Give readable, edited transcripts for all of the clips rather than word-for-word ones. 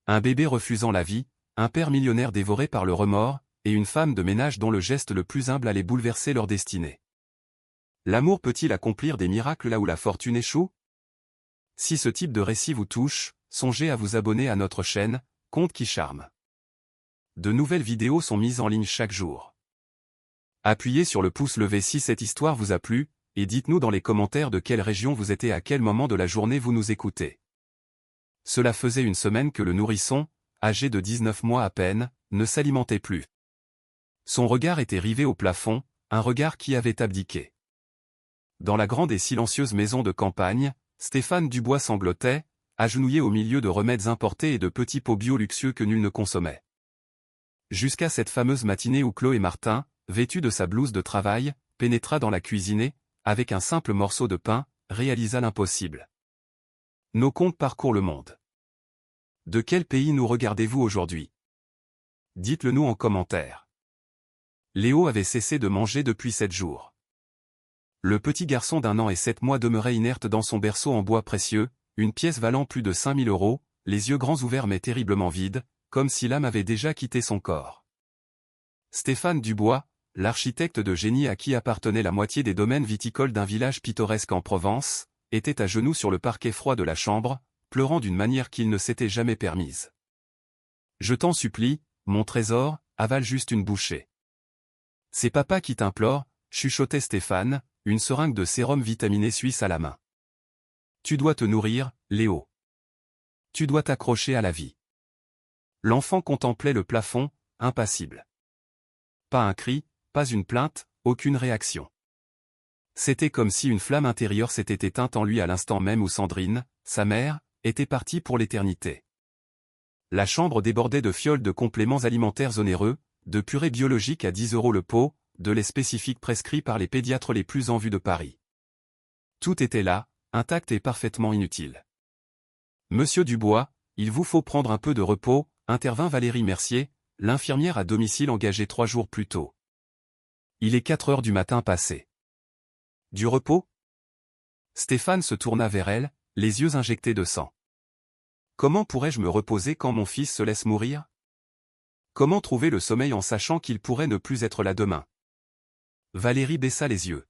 Un bébé refusant la vie, un père millionnaire dévoré par le remords, et une femme de ménage dont le geste le plus humble allait bouleverser leur destinée. L'amour peut-il accomplir des miracles là où la fortune échoue? Si ce type de récit vous touche, songez à vous abonner à notre chaîne, Contes qui charment. De nouvelles vidéos sont mises en ligne chaque jour. Appuyez sur le pouce levé si cette histoire vous a plu, et dites-nous dans les commentaires de quelle région vous êtes et à quel moment de la journée vous nous écoutez. Cela faisait une semaine que le nourrisson, âgé de 19 mois à peine, ne s'alimentait plus. Son regard était rivé au plafond, un regard qui avait abdiqué. Dans la grande et silencieuse maison de campagne, Stéphane Dubois sanglotait, agenouillé au milieu de remèdes importés et de petits pots bio luxueux que nul ne consommait. Jusqu'à cette fameuse matinée où Chloé Martin, vêtue de sa blouse de travail, pénétra dans la cuisine et, avec un simple morceau de pain, réalisa l'impossible. Nos contes parcourent le monde. De quel pays nous regardez-vous aujourd'hui? Dites-le nous en commentaire. Léo avait cessé de manger depuis 7 jours. Le petit garçon d'1 an et 7 mois demeurait inerte dans son berceau en bois précieux, une pièce valant plus de 5 000 €, les yeux grands ouverts mais terriblement vides, comme si l'âme avait déjà quitté son corps. Stéphane Dubois, l'architecte de génie à qui appartenait la moitié des domaines viticoles d'un village pittoresque en Provence, était à genoux sur le parquet froid de la chambre, pleurant d'une manière qu'il ne s'était jamais permise. « Je t'en supplie, mon trésor, avale juste une bouchée. »« C'est papa qui t'implore, » chuchotait Stéphane, une seringue de sérum vitaminé suisse à la main. « Tu dois te nourrir, Léo. Tu dois t'accrocher à la vie. » L'enfant contemplait le plafond, impassible. Pas un cri, pas une plainte, aucune réaction. C'était comme si une flamme intérieure s'était éteinte en lui à l'instant même où Sandrine, sa mère, était partie pour l'éternité. La chambre débordait de fioles de compléments alimentaires onéreux, de purée biologique à 10 € le pot, de lait spécifique prescrit par les pédiatres les plus en vue de Paris. Tout était là, intact et parfaitement inutile. « Monsieur Dubois, il vous faut prendre un peu de repos », intervint Valérie Mercier, l'infirmière à domicile engagée 3 jours plus tôt. « Il est 4 heures du matin passé. »« Du repos ?» Stéphane se tourna vers elle, les yeux injectés de sang. « Comment pourrais-je me reposer quand mon fils se laisse mourir? Comment trouver le sommeil en sachant qu'il pourrait ne plus être là demain ?» Valérie baissa les yeux.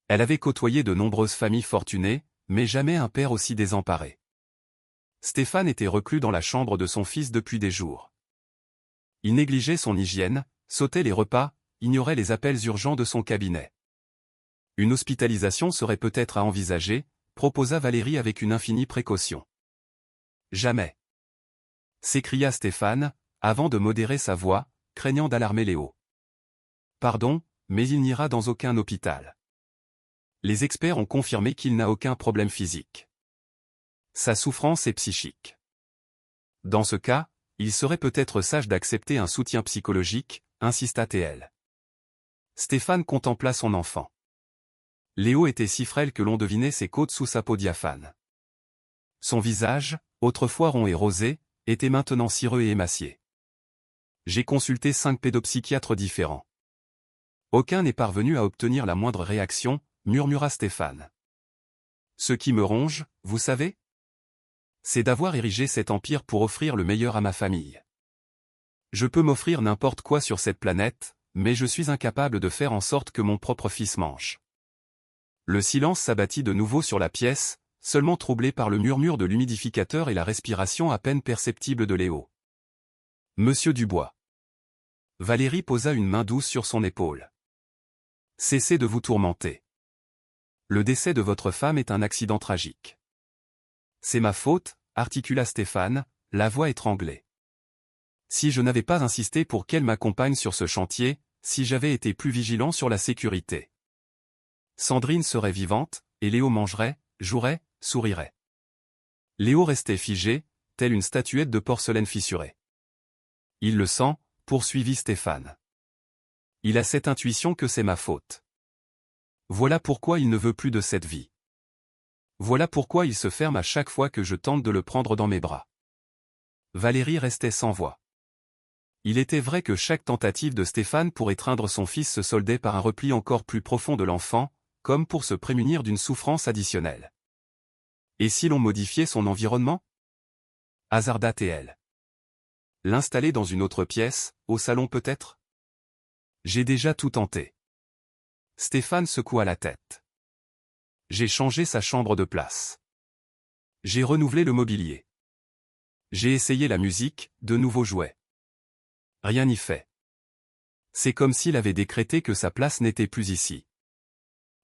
Elle avait côtoyé de nombreuses familles fortunées, mais jamais un père aussi désemparé. Stéphane était reclus dans la chambre de son fils depuis des jours. Il négligeait son hygiène, sautait les repas, ignorait les appels urgents de son cabinet. Une hospitalisation serait peut-être à envisager, proposa Valérie avec une infinie précaution. Jamais. S'écria Stéphane, avant de modérer sa voix, craignant d'alarmer Léo. Pardon, mais il n'ira dans aucun hôpital. Les experts ont confirmé qu'il n'a aucun problème physique. Sa souffrance est psychique. Dans ce cas, il serait peut-être sage d'accepter un soutien psychologique, insista TL. Stéphane contempla son enfant. Léo était si frêle que l'on devinait ses côtes sous sa peau diaphane. Son visage, autrefois rond et rosé, était maintenant cireux et émacié. J'ai consulté 5 pédopsychiatres différents. Aucun n'est parvenu à obtenir la moindre réaction, murmura Stéphane. Ce qui me ronge, vous savez? C'est d'avoir érigé cet empire pour offrir le meilleur à ma famille. Je peux m'offrir n'importe quoi sur cette planète, mais je suis incapable de faire en sorte que mon propre fils mange. Le silence s'abattit de nouveau sur la pièce, seulement troublé par le murmure de l'humidificateur et la respiration à peine perceptible de Léo. Monsieur Dubois. Valérie posa une main douce sur son épaule. Cessez de vous tourmenter. Le décès de votre femme est un accident tragique. C'est ma faute, articula Stéphane, la voix étranglée. Si je n'avais pas insisté pour qu'elle m'accompagne sur ce chantier, si j'avais été plus vigilant sur la sécurité. Sandrine serait vivante, et Léo mangerait, jouerait, sourirait. Léo restait figé, telle une statuette de porcelaine fissurée. Il le sent, poursuivit Stéphane. Il a cette intuition que c'est ma faute. Voilà pourquoi il ne veut plus de cette vie. Voilà pourquoi il se ferme à chaque fois que je tente de le prendre dans mes bras. Valérie restait sans voix. Il était vrai que chaque tentative de Stéphane pour étreindre son fils se soldait par un repli encore plus profond de l'enfant, comme pour se prémunir d'une souffrance additionnelle. Et si l'on modifiait son environnement? hasarda TL. L'installer dans une autre pièce, au salon peut-être? J'ai déjà tout tenté. Stéphane secoua la tête. J'ai changé sa chambre de place. J'ai renouvelé le mobilier. J'ai essayé la musique, de nouveaux jouets. Rien n'y fait. C'est comme s'il avait décrété que sa place n'était plus ici.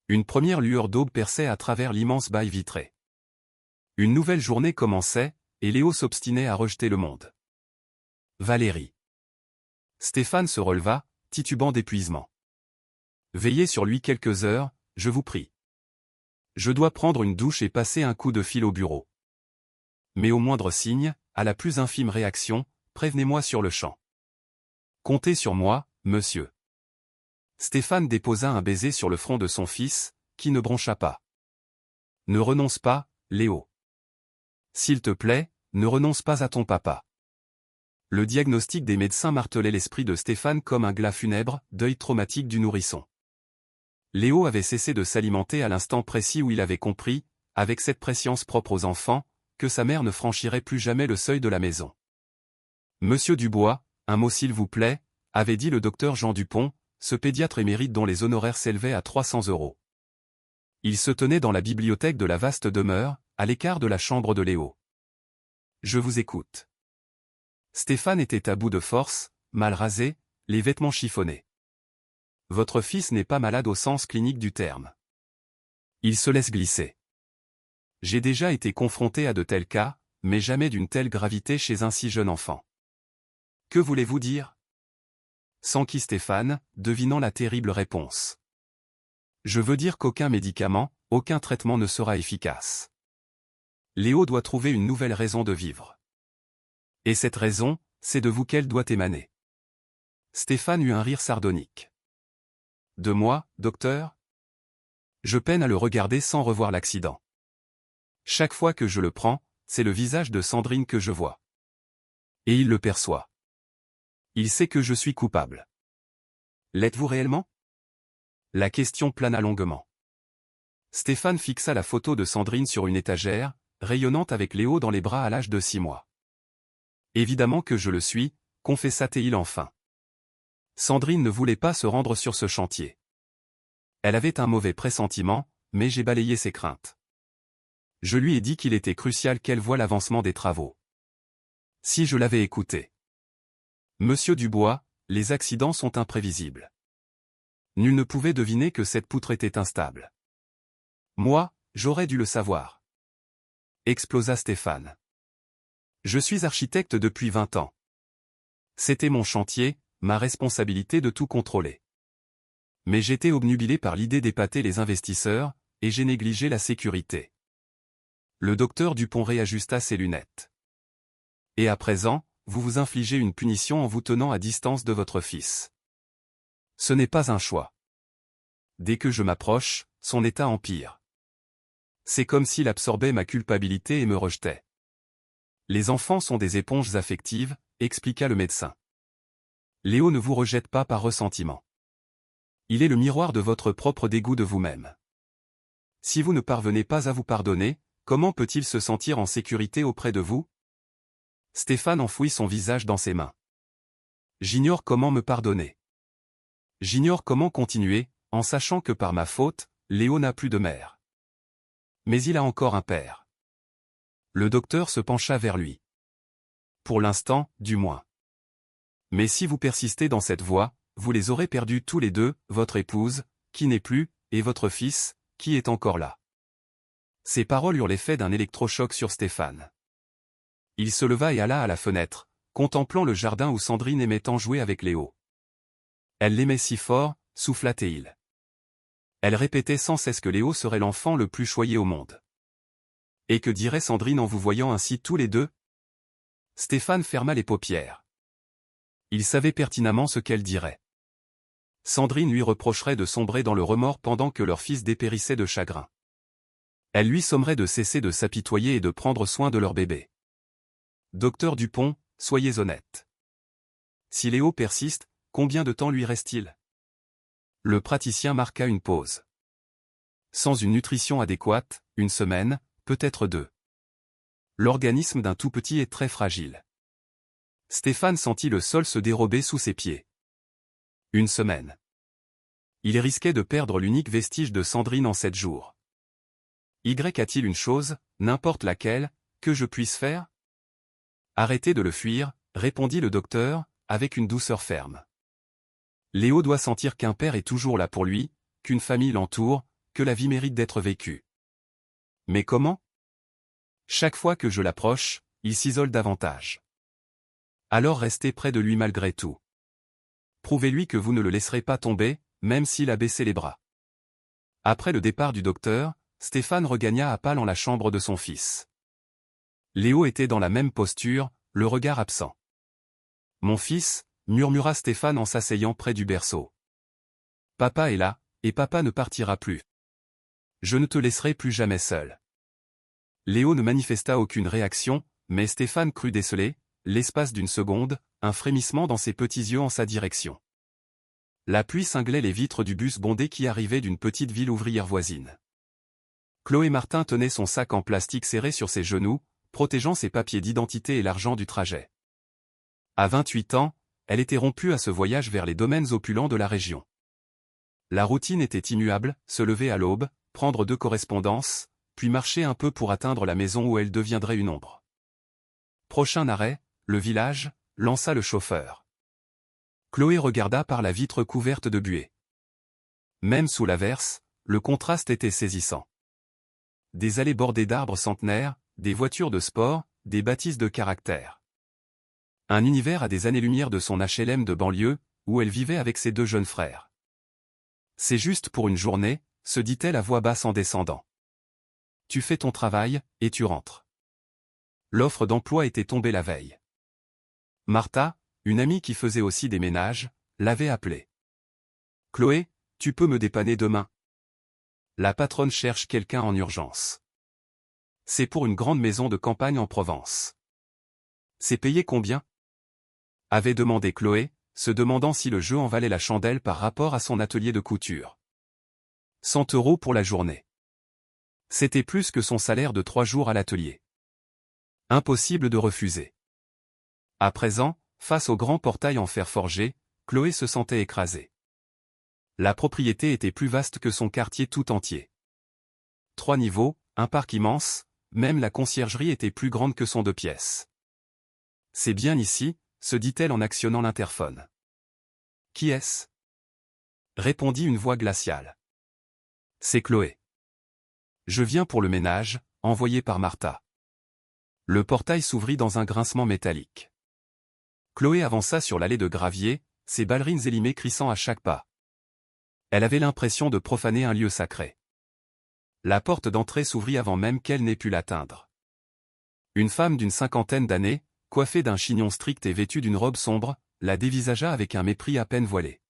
Une première lueur d'aube perçait à travers l'immense bail vitré. Une nouvelle journée commençait, et Léo s'obstinait à rejeter le monde. Valérie. Stéphane se releva, titubant d'épuisement. Veillez sur lui quelques heures, je vous prie. Je dois prendre une douche et passer un coup de fil au bureau. Mais au moindre signe, à la plus infime réaction, prévenez-moi sur le champ. Comptez sur moi, monsieur. Stéphane déposa un baiser sur le front de son fils, qui ne broncha pas. Ne renonce pas, Léo. S'il te plaît, ne renonce pas à ton papa. Le diagnostic des médecins martelait l'esprit de Stéphane comme un glas funèbre, deuil traumatique du nourrisson. Léo avait cessé de s'alimenter à l'instant précis où il avait compris, avec cette prescience propre aux enfants, que sa mère ne franchirait plus jamais le seuil de la maison. Monsieur Dubois, un mot s'il vous plaît, avait dit le docteur Jean Dupont, ce pédiatre émérite dont les honoraires s'élevaient à 300 €. Il se tenait dans la bibliothèque de la vaste demeure, à l'écart de la chambre de Léo. Je vous écoute. Stéphane était à bout de force, mal rasé, les vêtements chiffonnés. Votre fils n'est pas malade au sens clinique du terme. Il se laisse glisser. J'ai déjà été confronté à de tels cas, mais jamais d'une telle gravité chez un si jeune enfant. Que voulez-vous dire? S'enquit Stéphane, devinant la terrible réponse. Je veux dire qu'aucun médicament, aucun traitement ne sera efficace. Léo doit trouver une nouvelle raison de vivre. Et cette raison, c'est de vous qu'elle doit émaner. Stéphane eut un rire sardonique. De moi, docteur? Je peine à le regarder sans revoir l'accident. Chaque fois que je le prends, c'est le visage de Sandrine que je vois. Et il le perçoit. Il sait que je suis coupable. L'êtes-vous réellement? La question plana longuement. Stéphane fixa la photo de Sandrine sur une étagère, rayonnante avec Léo dans les bras à l'âge de 6 mois. Évidemment que je le suis, confessa-t-il enfin. Sandrine ne voulait pas se rendre sur ce chantier. Elle avait un mauvais pressentiment, mais j'ai balayé ses craintes. Je lui ai dit qu'il était crucial qu'elle voie l'avancement des travaux. Si je l'avais écouté. Monsieur Dubois, les accidents sont imprévisibles. Nul ne pouvait deviner que cette poutre était instable. Moi, j'aurais dû le savoir. Explosa Stéphane. Je suis architecte depuis 20 ans. C'était mon chantier, ma responsabilité de tout contrôler. Mais j'étais obnubilé par l'idée d'épater les investisseurs, et j'ai négligé la sécurité. Le docteur Dupont réajusta ses lunettes. Et à présent, vous vous infligez une punition en vous tenant à distance de votre fils. Ce n'est pas un choix. Dès que je m'approche, son état empire. C'est comme s'il absorbait ma culpabilité et me rejetait. Les enfants sont des éponges affectives, expliqua le médecin. Léo ne vous rejette pas par ressentiment. Il est le miroir de votre propre dégoût de vous-même. Si vous ne parvenez pas à vous pardonner, comment peut-il se sentir en sécurité auprès de vous? Stéphane enfouit son visage dans ses mains. J'ignore comment me pardonner. J'ignore comment continuer, en sachant que par ma faute, Léo n'a plus de mère. Mais il a encore un père. Le docteur se pencha vers lui. Pour l'instant, du moins. Mais si vous persistez dans cette voie, vous les aurez perdus tous les deux, votre épouse, qui n'est plus, et votre fils, qui est encore là. Ces paroles eurent l'effet d'un électrochoc sur Stéphane. Il se leva et alla à la fenêtre, contemplant le jardin où Sandrine aimait tant jouer avec Léo. Elle l'aimait si fort, souffla-t-il. Elle répétait sans cesse que Léo serait l'enfant le plus choyé au monde. Et que dirait Sandrine en vous voyant ainsi tous les deux? Stéphane ferma les paupières. Il savait pertinemment ce qu'elle dirait. Sandrine lui reprocherait de sombrer dans le remords pendant que leur fils dépérissait de chagrin. Elle lui sommerait de cesser de s'apitoyer et de prendre soin de leur bébé. Docteur Dupont, soyez honnête. Si Léo persiste, combien de temps lui reste-t-il? Le praticien marqua une pause. Sans une nutrition adéquate, une semaine, peut-être 2. l'organisme d'un tout petit est très fragile. Stéphane sentit le sol se dérober sous ses pieds. Une semaine. Il risquait de perdre l'unique vestige de Sandrine en 7 jours. Y a-t-il une chose, n'importe laquelle, que je puisse faire? Arrêtez de le fuir, répondit le docteur, avec une douceur ferme. Léo doit sentir qu'un père est toujours là pour lui, qu'une famille l'entoure, que la vie mérite d'être vécue. Mais comment? Chaque fois que je l'approche, il s'isole davantage. Alors restez près de lui malgré tout. Prouvez-lui que vous ne le laisserez pas tomber, même s'il a baissé les bras. Après le départ du docteur, Stéphane regagna à pas lents la chambre de son fils. Léo était dans la même posture, le regard absent. « Mon fils » murmura Stéphane en s'asseyant près du berceau. « Papa est là, et papa ne partira plus. Je ne te laisserai plus jamais seul. » Léo ne manifesta aucune réaction, mais Stéphane crut déceler, l'espace d'une seconde, un frémissement dans ses petits yeux en sa direction. La pluie cinglait les vitres du bus bondé qui arrivait d'une petite ville ouvrière voisine. Chloé Martin tenait son sac en plastique serré sur ses genoux, protégeant ses papiers d'identité et l'argent du trajet. À 28 ans, elle était rompue à ce voyage vers les domaines opulents de la région. La routine était immuable, se lever à l'aube, prendre 2 correspondances, puis marcher un peu pour atteindre la maison où elle deviendrait une ombre. Prochain arrêt, le village, lança le chauffeur. Chloé regarda par la vitre couverte de buée. Même sous l'averse, le contraste était saisissant. Des allées bordées d'arbres centenaires, des voitures de sport, des bâtisses de caractère. Un univers à des années-lumière de son HLM de banlieue, où elle vivait avec ses 2 jeunes frères. C'est juste pour une journée, se dit-elle à voix basse en descendant. Tu fais ton travail, et tu rentres. L'offre d'emploi était tombée la veille. Martha, une amie qui faisait aussi des ménages, l'avait appelée. « Chloé, tu peux me dépanner demain? La patronne cherche quelqu'un en urgence. C'est pour une grande maison de campagne en Provence. » « C'est payé combien? » avait demandé Chloé, se demandant si le jeu en valait la chandelle par rapport à son atelier de couture. 100 € pour la journée. C'était plus que son salaire de 3 jours à l'atelier. Impossible de refuser. À présent, face au grand portail en fer forgé, Chloé se sentait écrasée. La propriété était plus vaste que son quartier tout entier. 3 niveaux, un parc immense, même la conciergerie était plus grande que son 2 pièces. C'est bien ici, se dit-elle en actionnant l'interphone. Qui est-ce? Répondit une voix glaciale. C'est Chloé. Je viens pour le ménage, envoyé par Martha. Le portail s'ouvrit dans un grincement métallique. Chloé avança sur l'allée de gravier, ses ballerines élimées crissant à chaque pas. Elle avait l'impression de profaner un lieu sacré. La porte d'entrée s'ouvrit avant même qu'elle n'ait pu l'atteindre. Une femme d'une 50aine d'années, coiffée d'un chignon strict et vêtue d'une robe sombre, la dévisagea avec un mépris à peine voilé.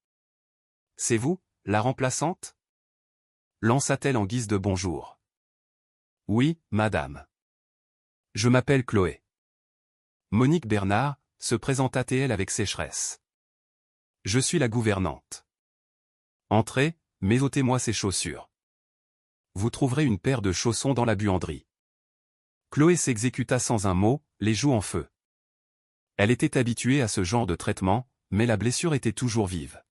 « C'est vous, la remplaçante » lança-t-elle en guise de bonjour. « Oui, madame. Je m'appelle Chloé. » Monique Bernard, se présenta-t-elle avec sécheresse. « Je suis la gouvernante. » « Entrez, mais ôtez-moi ces chaussures. Vous trouverez une paire de chaussons dans la buanderie. » Chloé s'exécuta sans un mot, les joues en feu. Elle était habituée à ce genre de traitement, mais la blessure était toujours vive.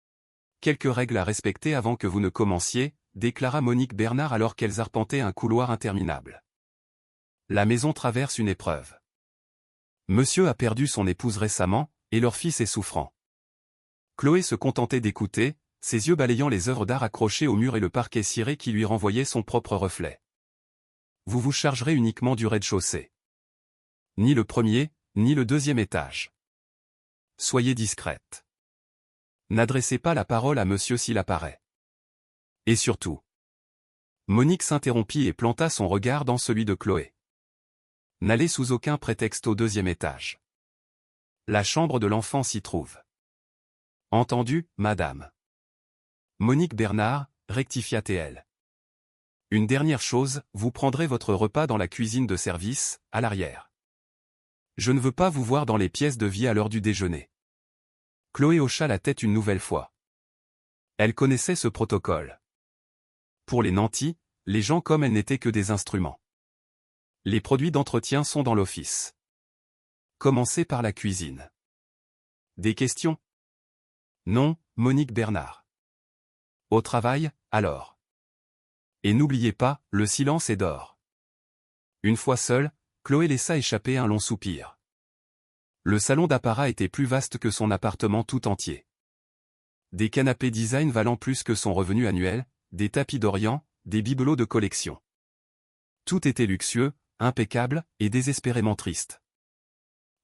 « Quelques règles à respecter avant que vous ne commenciez, » déclara Monique Bernard alors qu'elles arpentaient un couloir interminable. La maison traverse une épreuve. Monsieur a perdu son épouse récemment, et leur fils est souffrant. Chloé se contentait d'écouter, ses yeux balayant les œuvres d'art accrochées au mur et le parquet ciré qui lui renvoyait son propre reflet. Vous vous chargerez uniquement du rez-de-chaussée. Ni le 1er, ni le 2e étage. Soyez discrète. N'adressez pas la parole à monsieur s'il apparaît. Et surtout. Monique s'interrompit et planta son regard dans celui de Chloé. N'allez sous aucun prétexte au 2e étage. La chambre de l'enfant s'y trouve. Entendu, madame. Monique Bernard, rectifia-t-elle. Une dernière chose, vous prendrez votre repas dans la cuisine de service, à l'arrière. Je ne veux pas vous voir dans les pièces de vie à l'heure du déjeuner. Chloé hocha la tête une nouvelle fois. Elle connaissait ce protocole. Pour les nantis, les gens comme elle n'étaient que des instruments. Les produits d'entretien sont dans l'office. Commencez par la cuisine. Des questions? Non, Monique Bernard. Au travail, alors. Et n'oubliez pas, le silence est d'or. Une fois seule, Chloé laissa échapper un long soupir. Le salon d'apparat était plus vaste que son appartement tout entier. Des canapés design valant plus que son revenu annuel, des tapis d'Orient, des bibelots de collection. Tout était luxueux, impeccable et désespérément triste.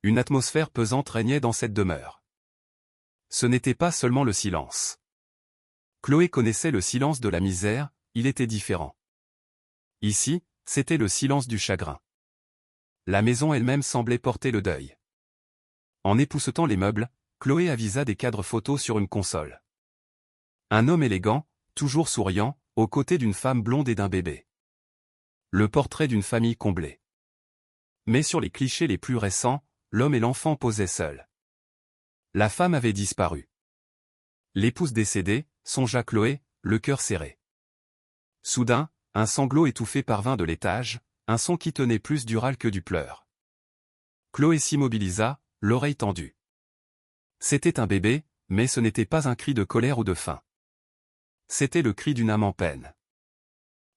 Une atmosphère pesante régnait dans cette demeure. Ce n'était pas seulement le silence. Chloé connaissait le silence de la misère, il était différent. Ici, c'était le silence du chagrin. La maison elle-même semblait porter le deuil. En époussetant les meubles, Chloé avisa des cadres photos sur une console. Un homme élégant, toujours souriant, aux côtés d'une femme blonde et d'un bébé. Le portrait d'une famille comblée. Mais sur les clichés les plus récents, l'homme et l'enfant posaient seuls. La femme avait disparu. L'épouse décédée, songea Chloé, le cœur serré. Soudain, un sanglot étouffé parvint de l'étage, un son qui tenait plus du râle que du pleur. Chloé s'immobilisa, l'oreille tendue. C'était un bébé, mais ce n'était pas un cri de colère ou de faim. C'était le cri d'une âme en peine.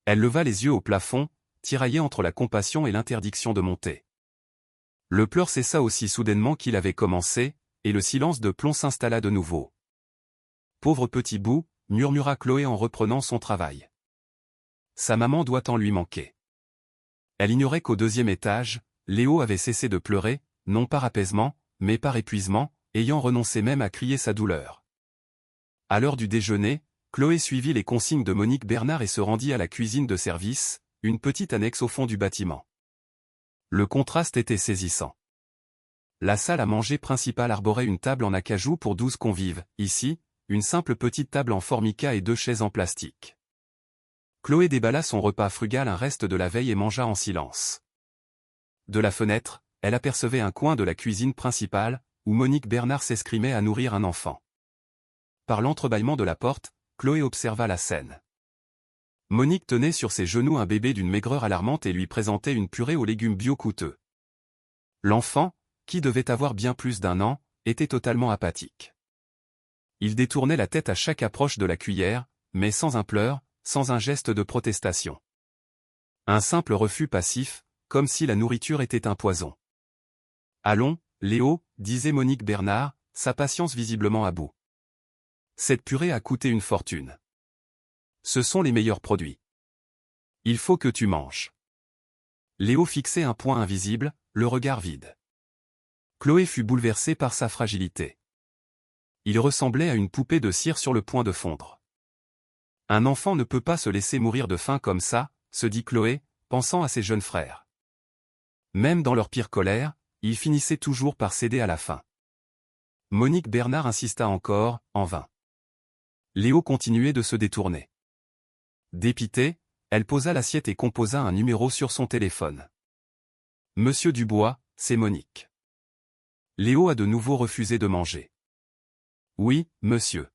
Elle leva les yeux au plafond, tiraillée entre la compassion et l'interdiction de monter. Le pleur cessa aussi soudainement qu'il avait commencé, et le silence de plomb s'installa de nouveau. Pauvre petit bout, murmura Chloé en reprenant son travail. Sa maman doit en lui manquer. Elle ignorait qu'au 2e étage, Léo avait cessé de pleurer, non par apaisement, mais par épuisement, ayant renoncé même à crier sa douleur. À l'heure du déjeuner, Chloé suivit les consignes de Monique Bernard et se rendit à la cuisine de service, une petite annexe au fond du bâtiment. Le contraste était saisissant. La salle à manger principale arborait une table en acajou pour 12 convives, ici, une simple petite table en formica et 2 chaises en plastique. Chloé déballa son repas frugal un reste de la veille et mangea en silence. De la fenêtre, elle apercevait un coin de la cuisine principale, où Monique Bernard s'escrimait à nourrir un enfant. Par l'entrebâillement de la porte, Chloé observa la scène. Monique tenait sur ses genoux un bébé d'une maigreur alarmante et lui présentait une purée aux légumes bio coûteux. L'enfant, qui devait avoir bien plus d'1 an, était totalement apathique. Il détournait la tête à chaque approche de la cuillère, mais sans un pleur, sans un geste de protestation. Un simple refus passif, comme si la nourriture était un poison. « Allons, Léo, disait Monique Bernard, sa patience visiblement à bout. Cette purée a coûté une fortune. Ce sont les meilleurs produits. Il faut que tu manges. » Léo fixait un point invisible, le regard vide. Chloé fut bouleversée par sa fragilité. Il ressemblait à une poupée de cire sur le point de fondre. Un enfant ne peut pas se laisser mourir de faim comme ça, se dit Chloé, pensant à ses jeunes frères. Même dans leur pire colère, ils finissaient toujours par céder à la faim. Monique Bernard insista encore, en vain. Léo continuait de se détourner. Dépitée, elle posa l'assiette et composa un numéro sur son téléphone. « Monsieur Dubois, c'est Monique. Léo a de nouveau refusé de manger. »« Oui, monsieur.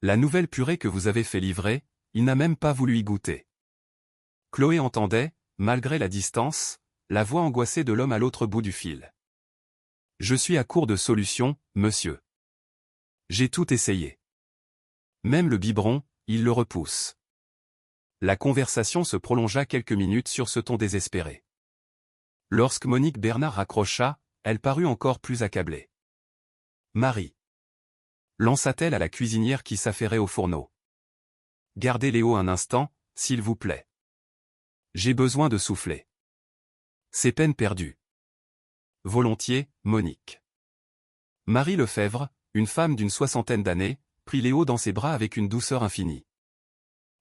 La nouvelle purée que vous avez fait livrer, il n'a même pas voulu y goûter. » Chloé entendait, malgré la distance, la voix angoissée de l'homme à l'autre bout du fil. « Je suis à court de solutions, monsieur. J'ai tout essayé. Même le biberon, il le repousse. » La conversation se prolongea quelques minutes sur ce ton désespéré. Lorsque Monique Bernard raccrocha, elle parut encore plus accablée. « Marie. » lança-t-elle à la cuisinière qui s'affairait au fourneau. « Gardez Léo un instant, s'il vous plaît. J'ai besoin de souffler. C'est peine perdue. » « Volontiers, Monique. » Marie Lefebvre, une femme d'une 60aine d'années, prit Léo dans ses bras avec une douceur infinie.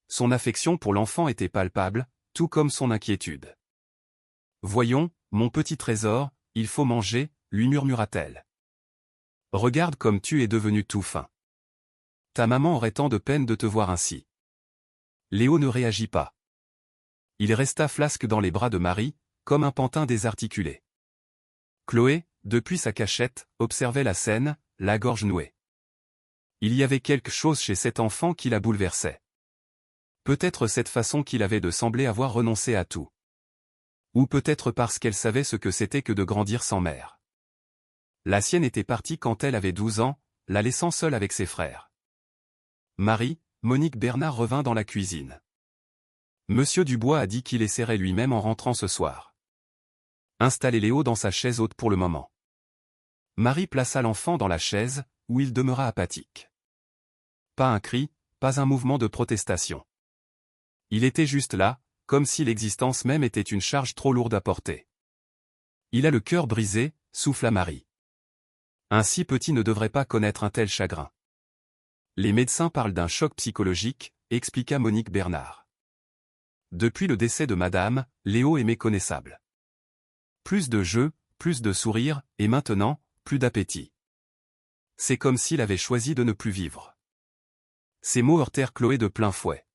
Son affection pour l'enfant était palpable, tout comme son inquiétude. « Voyons, mon petit trésor, il faut manger, lui murmura-t-elle. Regarde comme tu es devenu tout fin. Ta maman aurait tant de peine de te voir ainsi. » Léo ne réagit pas. Il resta flasque dans les bras de Marie, comme un pantin désarticulé. Chloé, depuis sa cachette, observait la scène, la gorge nouée. Il y avait quelque chose chez cet enfant qui la bouleversait. Peut-être cette façon qu'il avait de sembler avoir renoncé à tout. Ou peut-être parce qu'elle savait ce que c'était que de grandir sans mère. La sienne était partie quand elle avait 12 ans, la laissant seule avec ses frères. Marie, Monique Bernard revint dans la cuisine. Monsieur Dubois a dit qu'il essaierait lui-même en rentrant ce soir. Installez Léo dans sa chaise haute pour le moment. Marie plaça l'enfant dans la chaise, où il demeura apathique. Pas un cri, pas un mouvement de protestation. Il était juste là, comme si l'existence même était une charge trop lourde à porter. Il a le cœur brisé, souffla Marie. Un si petit ne devrait pas connaître un tel chagrin. Les médecins parlent d'un choc psychologique, expliqua Monique Bernard. Depuis le décès de Madame, Léo est méconnaissable. Plus de jeux, plus de sourires, et maintenant, plus d'appétit. C'est comme s'il avait choisi de ne plus vivre. Ces mots heurtèrent Chloé de plein fouet.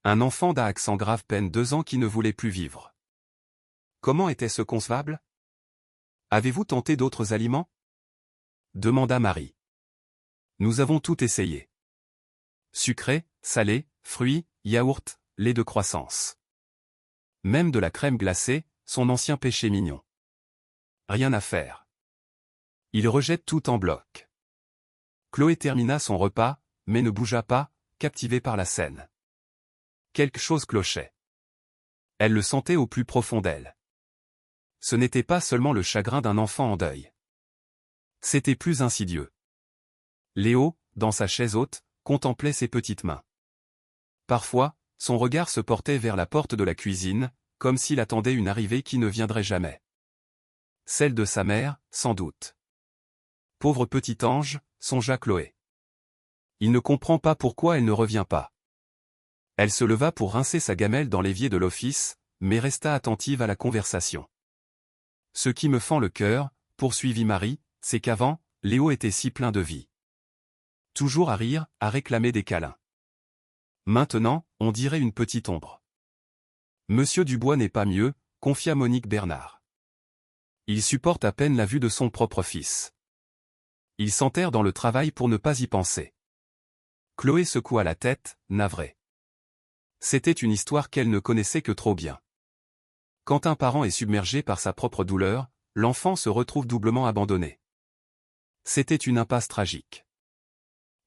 Un enfant d'à accent grave peine 2 ans qui ne voulait plus vivre. Comment était-ce concevable? Avez-vous tenté d'autres aliments? Demanda Marie. Nous avons tout essayé. Sucré, salé, fruits, yaourt, lait de croissance. Même de la crème glacée, son ancien péché mignon. Rien à faire. Il rejette tout en bloc. Chloé termina son repas, mais ne bougea pas, captivée par la scène. Quelque chose clochait. Elle le sentait au plus profond d'elle. Ce n'était pas seulement le chagrin d'un enfant en deuil. C'était plus insidieux. Léo, dans sa chaise haute, contemplait ses petites mains. Parfois, son regard se portait vers la porte de la cuisine, comme s'il attendait une arrivée qui ne viendrait jamais. Celle de sa mère, sans doute. Pauvre petit ange, songea Chloé. Il ne comprend pas pourquoi elle ne revient pas. Elle se leva pour rincer sa gamelle dans l'évier de l'office, mais resta attentive à la conversation. Ce qui me fend le cœur, poursuivit Marie, c'est qu'avant, Léo était si plein de vie. Toujours à rire, à réclamer des câlins. Maintenant, on dirait une petite ombre. Monsieur Dubois n'est pas mieux, confia Monique Bernard. Il supporte à peine la vue de son propre fils. Il s'enterre dans le travail pour ne pas y penser. Chloé secoua la tête, navrée. C'était une histoire qu'elle ne connaissait que trop bien. Quand un parent est submergé par sa propre douleur, l'enfant se retrouve doublement abandonné. C'était une impasse tragique.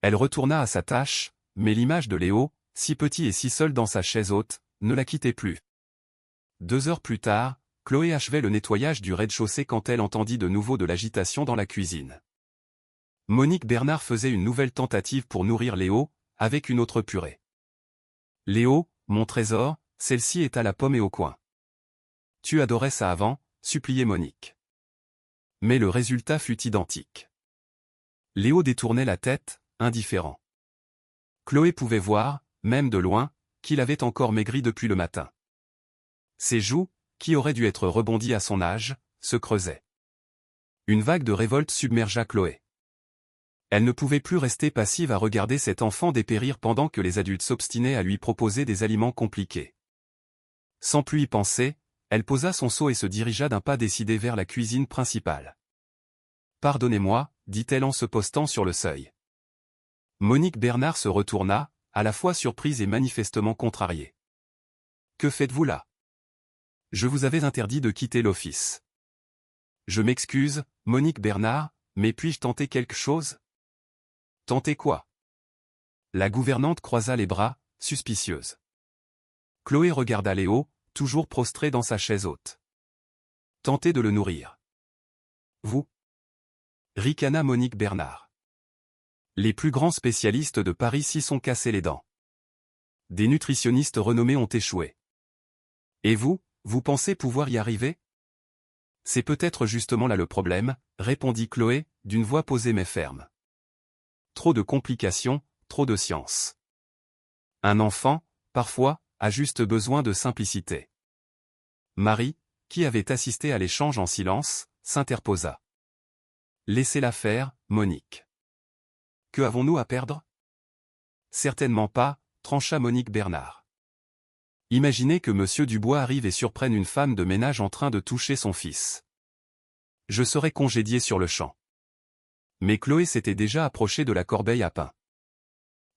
Elle retourna à sa tâche, mais l'image de Léo, si petit et si seul dans sa chaise haute, ne la quittait plus. 2 heures plus tard, Chloé achevait le nettoyage du rez-de-chaussée quand elle entendit de nouveau de l'agitation dans la cuisine. Monique Bernard faisait une nouvelle tentative pour nourrir Léo, avec une autre purée. Léo, mon trésor, celle-ci est à la pomme et au coin. Tu adorais ça avant, suppliait Monique. Mais le résultat fut identique. Léo détournait la tête, indifférent. Chloé pouvait voir, même de loin, qu'il avait encore maigri depuis le matin. Ses joues, qui auraient dû être rebondies à son âge, se creusaient. Une vague de révolte submergea Chloé. Elle ne pouvait plus rester passive à regarder cet enfant dépérir pendant que les adultes s'obstinaient à lui proposer des aliments compliqués. Sans plus y penser, elle posa son seau et se dirigea d'un pas décidé vers la cuisine principale. « Pardonnez-moi, dit-elle en se postant sur le seuil. Monique Bernard se retourna, à la fois surprise et manifestement contrariée. « Que faites-vous là? Je vous avais interdit de quitter l'office. » Je m'excuse, Monique Bernard, mais puis-je tenter quelque chose? Tenter quoi? La gouvernante croisa les bras, suspicieuse. Chloé regarda Léo, toujours prostré dans sa chaise haute. Tenter de le nourrir. Vous? Ricana Monique Bernard. Les plus grands spécialistes de Paris s'y sont cassés les dents. Des nutritionnistes renommés ont échoué. Et vous, vous pensez pouvoir y arriver? C'est peut-être justement là le problème, répondit Chloé, d'une voix posée mais ferme. Trop de complications, trop de science. Un enfant, parfois, a juste besoin de simplicité. Marie, qui avait assisté à l'échange en silence, s'interposa. Laissez-la faire, Monique. Que avons-nous à perdre? Certainement pas, trancha Monique Bernard. Imaginez que Monsieur Dubois arrive et surprenne une femme de ménage en train de toucher son fils. Je serais congédié sur le champ. Mais Chloé s'était déjà approchée de la corbeille à pain.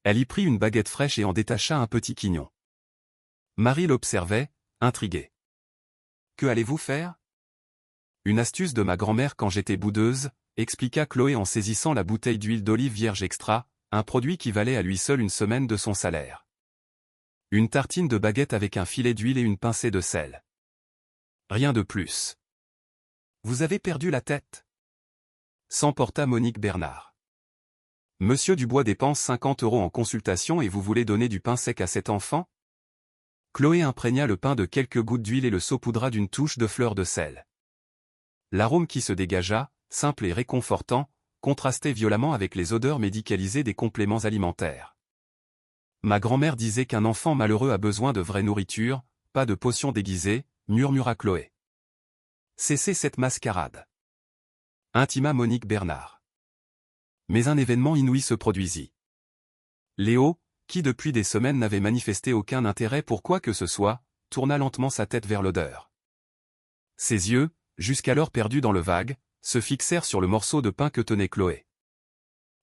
Elle y prit une baguette fraîche et en détacha un petit quignon. Marie l'observait, intriguée. Que allez-vous faire? Une astuce de ma grand-mère quand j'étais boudeuse, expliqua Chloé en saisissant la bouteille d'huile d'olive vierge extra, un produit qui valait à lui seul une semaine de son salaire. Une tartine de baguette avec un filet d'huile et une pincée de sel. Rien de plus. Vous avez perdu la tête? S'emporta Monique Bernard. Monsieur Dubois dépense 50 € en consultation et vous voulez donner du pain sec à cet enfant? Chloé imprégna le pain de quelques gouttes d'huile et le saupoudra d'une touche de fleur de sel. L'arôme qui se dégagea, simple et réconfortant, contrastait violemment avec les odeurs médicalisées des compléments alimentaires. Ma grand-mère disait qu'un enfant malheureux a besoin de vraie nourriture, pas de potions déguisées, murmura Chloé. Cessez cette mascarade. Intima Monique Bernard. Mais un événement inouï se produisit. Léo, qui depuis des semaines n'avait manifesté aucun intérêt pour quoi que ce soit, tourna lentement sa tête vers l'odeur. Ses yeux, jusqu'alors perdus dans le vague, se fixèrent sur le morceau de pain que tenait Chloé.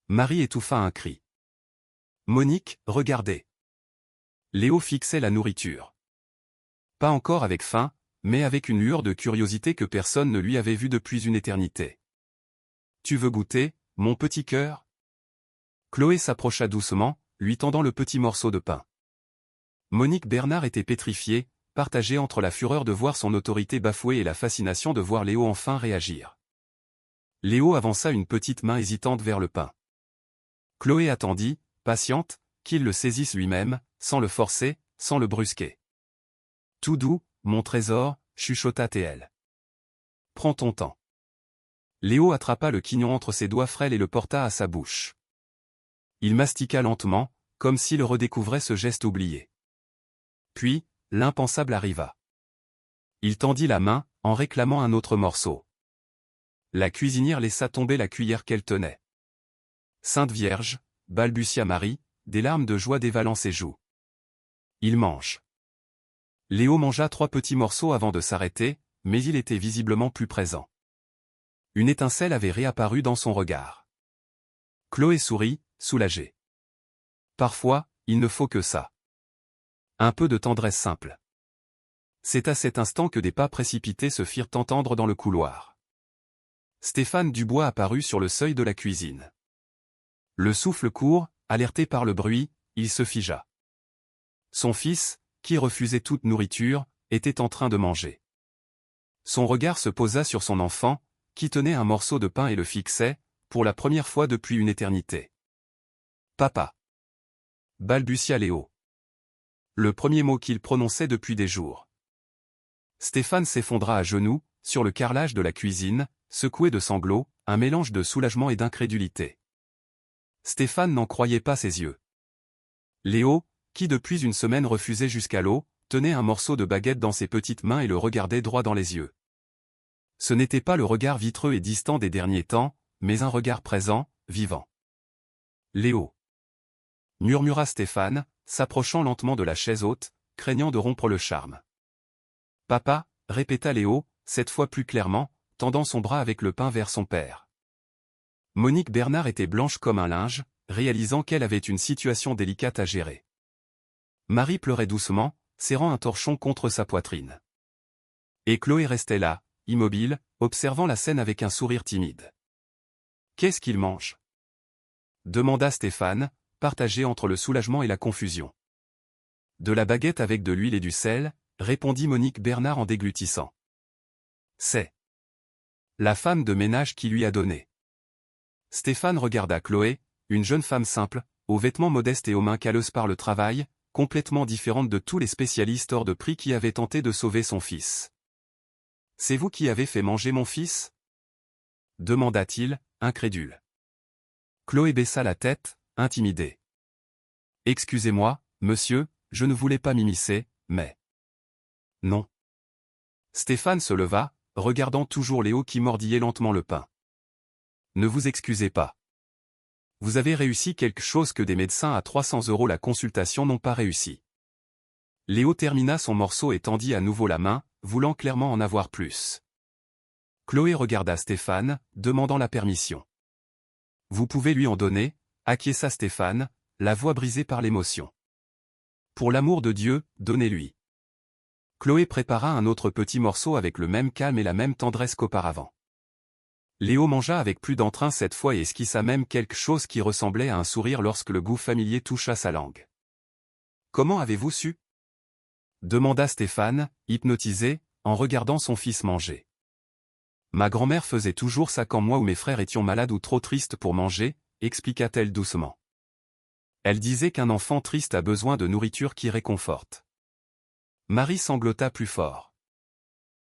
Marie étouffa un cri. Monique, regardez. Léo fixait la nourriture. Pas encore avec faim, mais avec une lueur de curiosité que personne ne lui avait vue depuis une éternité. Tu veux goûter, mon petit cœur? Chloé s'approcha doucement, lui tendant le petit morceau de pain. Monique Bernard était pétrifiée, partagée entre la fureur de voir son autorité bafouée et la fascination de voir Léo enfin réagir. Léo avança une petite main hésitante vers le pain. Chloé attendit, patiente, qu'il le saisisse lui-même, sans le forcer, sans le brusquer. Tout doux, mon trésor, chuchota-t-elle. Prends ton temps. Léo attrapa le quignon entre ses doigts frêles et le porta à sa bouche. Il mastiqua lentement, comme s'il redécouvrait ce geste oublié. Puis, l'impensable arriva. Il tendit la main, en réclamant un autre morceau. La cuisinière laissa tomber la cuillère qu'elle tenait. Sainte Vierge, balbutia Marie, des larmes de joie dévalant ses joues. Il mange. Léo mangea 3 petits morceaux avant de s'arrêter, mais il était visiblement plus présent. Une étincelle avait réapparu dans son regard. Chloé sourit, soulagée. Parfois, il ne faut que ça. Un peu de tendresse simple. C'est à cet instant que des pas précipités se firent entendre dans le couloir. Stéphane Dubois apparut sur le seuil de la cuisine. Le souffle court, alerté par le bruit, il se figea. Son fils, qui refusait toute nourriture, était en train de manger. Son regard se posa sur son enfant, qui tenait un morceau de pain et le fixait, pour la première fois depuis une éternité. « Papa » balbutia Léo. Le premier mot qu'il prononçait depuis des jours. Stéphane s'effondra à genoux, sur le carrelage de la cuisine, secoué de sanglots, un mélange de soulagement et d'incrédulité. Stéphane n'en croyait pas ses yeux. Léo, qui depuis une semaine refusait jusqu'à l'eau, tenait un morceau de baguette dans ses petites mains et le regardait droit dans les yeux. Ce n'était pas le regard vitreux et distant des derniers temps, mais un regard présent, vivant. « Léo » murmura Stéphane, s'approchant lentement de la chaise haute, craignant de rompre le charme. « Papa » répéta Léo, cette fois plus clairement, tendant son bras avec le pain vers son père. Monique Bernard était blanche comme un linge, réalisant qu'elle avait une situation délicate à gérer. Marie pleurait doucement, serrant un torchon contre sa poitrine. Et Chloé restait là, immobile, observant la scène avec un sourire timide. « Qu'est-ce qu'il mange » demanda Stéphane, partagé entre le soulagement et la confusion. « De la baguette avec de l'huile et du sel » répondit Monique Bernard en déglutissant. « C'est la femme de ménage qui lui a donné. » Stéphane regarda Chloé, une jeune femme simple, aux vêtements modestes et aux mains calleuses par le travail, complètement différente de tous les spécialistes hors de prix qui avaient tenté de sauver son fils. « C'est vous qui avez fait manger mon fils » demanda-t-il, incrédule. Chloé baissa la tête, intimidée. « Excusez-moi, monsieur, je ne voulais pas m'immiscer, mais... » « Non. » Stéphane se leva, regardant toujours Léo qui mordillait lentement le pain. « Ne vous excusez pas. Vous avez réussi quelque chose que des médecins à 300 € la consultation n'ont pas réussi. » Léo termina son morceau et tendit à nouveau la main, voulant clairement en avoir plus. Chloé regarda Stéphane, demandant la permission. « Vous pouvez lui en donner » acquiesça Stéphane, la voix brisée par l'émotion. « Pour l'amour de Dieu, donnez-lui. » Chloé prépara un autre petit morceau avec le même calme et la même tendresse qu'auparavant. Léo mangea avec plus d'entrain cette fois et esquissa même quelque chose qui ressemblait à un sourire lorsque le goût familier toucha sa langue. « Comment avez-vous su » demanda Stéphane, hypnotisé, en regardant son fils manger. « Ma grand-mère faisait toujours ça quand moi ou mes frères étions malades ou trop tristes pour manger, expliqua-t-elle doucement. Elle disait qu'un enfant triste a besoin de nourriture qui réconforte. Marie sanglota plus fort.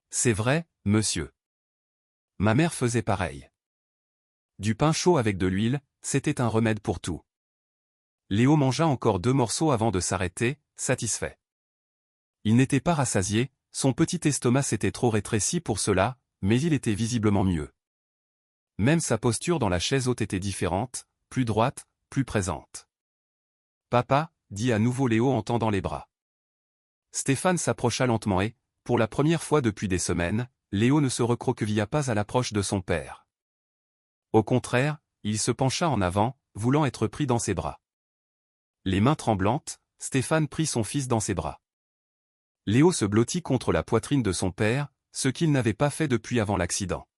C'est vrai, monsieur. Ma mère faisait pareil. Du pain chaud avec de l'huile, c'était un remède pour tout. Léo mangea encore 2 morceaux avant de s'arrêter, satisfait. Il n'était pas rassasié, son petit estomac s'était trop rétréci pour cela, mais il était visiblement mieux. Même sa posture dans la chaise haute était différente, plus droite, plus présente. « Papa » dit à nouveau Léo en tendant les bras. Stéphane s'approcha lentement et, pour la première fois depuis des semaines, Léo ne se recroquevilla pas à l'approche de son père. Au contraire, il se pencha en avant, voulant être pris dans ses bras. Les mains tremblantes, Stéphane prit son fils dans ses bras. Léo se blottit contre la poitrine de son père, ce qu'il n'avait pas fait depuis avant l'accident.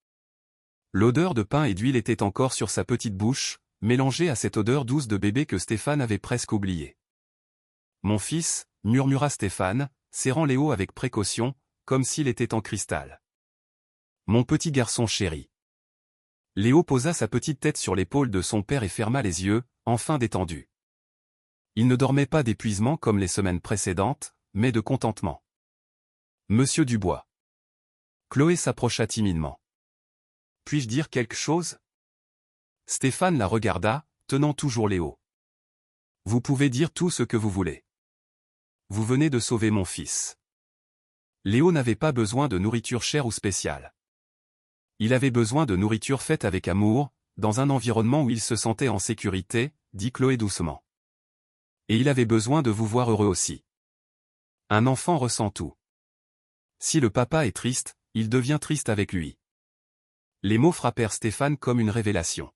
L'odeur de pain et d'huile était encore sur sa petite bouche, mélangée à cette odeur douce de bébé que Stéphane avait presque oubliée. « Mon fils » murmura Stéphane, serrant Léo avec précaution, comme s'il était en cristal. « Mon petit garçon chéri. » Léo posa sa petite tête sur l'épaule de son père et ferma les yeux, enfin détendu. Il ne dormait pas d'épuisement comme les semaines précédentes, mais de contentement. « Monsieur Dubois. » Chloé s'approcha timidement. « Puis-je dire quelque chose ?» Stéphane la regarda, tenant toujours Léo. « Vous pouvez dire tout ce que vous voulez. Vous venez de sauver mon fils. » Léo n'avait pas besoin de nourriture chère ou spéciale. Il avait besoin de nourriture faite avec amour, dans un environnement où il se sentait en sécurité, dit Chloé doucement. Et il avait besoin de vous voir heureux aussi. Un enfant ressent tout. Si le papa est triste, il devient triste avec lui. Les mots frappèrent Stéphane comme une révélation.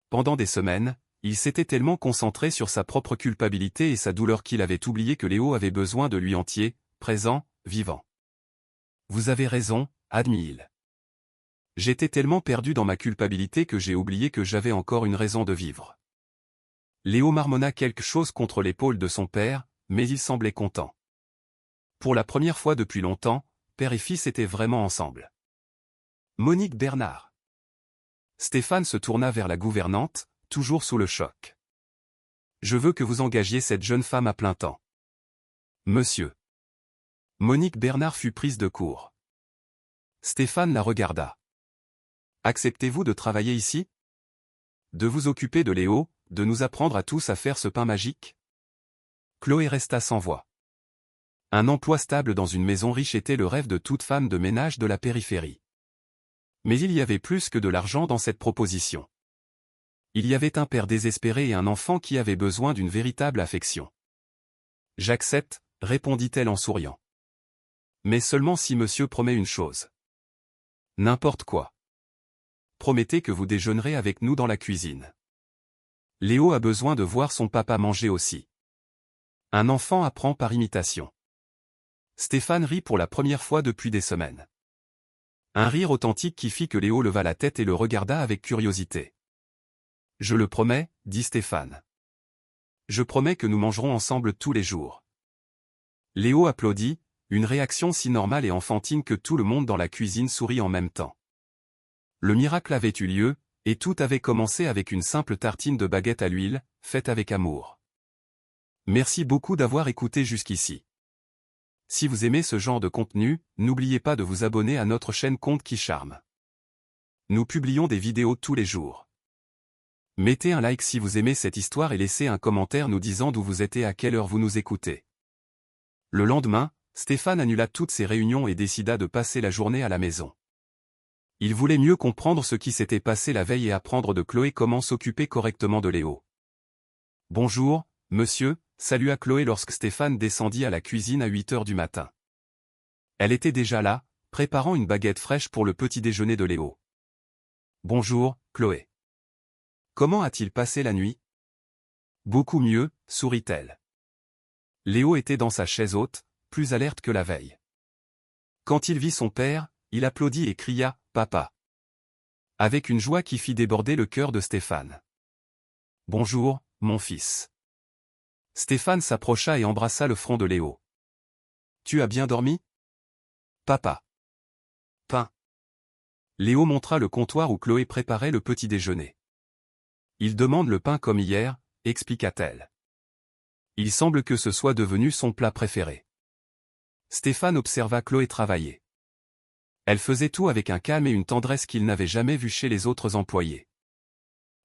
Pendant des semaines, il s'était tellement concentré sur sa propre culpabilité et sa douleur qu'il avait oublié que Léo avait besoin de lui entier, présent, vivant. « Vous avez raison » admit-il. « J'étais tellement perdu dans ma culpabilité que j'ai oublié que j'avais encore une raison de vivre. » Léo marmonna quelque chose contre l'épaule de son père, mais il semblait content. Pour la première fois depuis longtemps, père et fils étaient vraiment ensemble. « Monique Bernard. » Stéphane se tourna vers la gouvernante, toujours sous le choc. « Je veux que vous engagiez cette jeune femme à plein temps. »« Monsieur. » Monique Bernard fut prise de court. Stéphane la regarda. « Acceptez-vous de travailler ici? De vous occuper de Léo, de nous apprendre à tous à faire ce pain magique ?» Chloé resta sans voix. Un emploi stable dans une maison riche était le rêve de toute femme de ménage de la périphérie. Mais il y avait plus que de l'argent dans cette proposition. Il y avait un père désespéré et un enfant qui avait besoin d'une véritable affection. « J'accepte » répondit-elle en souriant. « Mais seulement si monsieur promet une chose. »« N'importe quoi. » »« Promettez que vous déjeunerez avec nous dans la cuisine. » Léo a besoin de voir son papa manger aussi. Un enfant apprend par imitation. Stéphane rit pour la première fois depuis des semaines. Un rire authentique qui fit que Léo leva la tête et le regarda avec curiosité. « Je le promets » dit Stéphane. « Je promets que nous mangerons ensemble tous les jours. » Léo applaudit, une réaction si normale et enfantine que tout le monde dans la cuisine sourit en même temps. Le miracle avait eu lieu, et tout avait commencé avec une simple tartine de baguette à l'huile, faite avec amour. Merci beaucoup d'avoir écouté jusqu'ici. Si vous aimez ce genre de contenu, n'oubliez pas de vous abonner à notre chaîne Contes qui charment. Nous publions des vidéos tous les jours. Mettez un like si vous aimez cette histoire et laissez un commentaire nous disant d'où vous êtes et à quelle heure vous nous écoutez. Le lendemain, Stéphane annula toutes ses réunions et décida de passer la journée à la maison. Il voulait mieux comprendre ce qui s'était passé la veille et apprendre de Chloé comment s'occuper correctement de Léo. « Bonjour, monsieur » salua Chloé lorsque Stéphane descendit à la cuisine à 8 heures du matin. Elle était déjà là, préparant une baguette fraîche pour le petit déjeuner de Léo. « Bonjour, Chloé. Comment a-t-il passé la nuit ?»« Beaucoup mieux » sourit-elle. Léo était dans sa chaise haute, plus alerte que la veille. Quand il vit son père, il applaudit et cria « Papa !» avec une joie qui fit déborder le cœur de Stéphane. « Bonjour, mon fils. » Stéphane s'approcha et embrassa le front de Léo. « Tu as bien dormi ? Papa. » Pain. Léo montra le comptoir où Chloé préparait le petit déjeuner. « Il demande le pain comme hier, » expliqua-t-elle. Il semble que ce soit devenu son plat préféré. Stéphane observa Chloé travailler. Elle faisait tout avec un calme et une tendresse qu'il n'avait jamais vu chez les autres employés.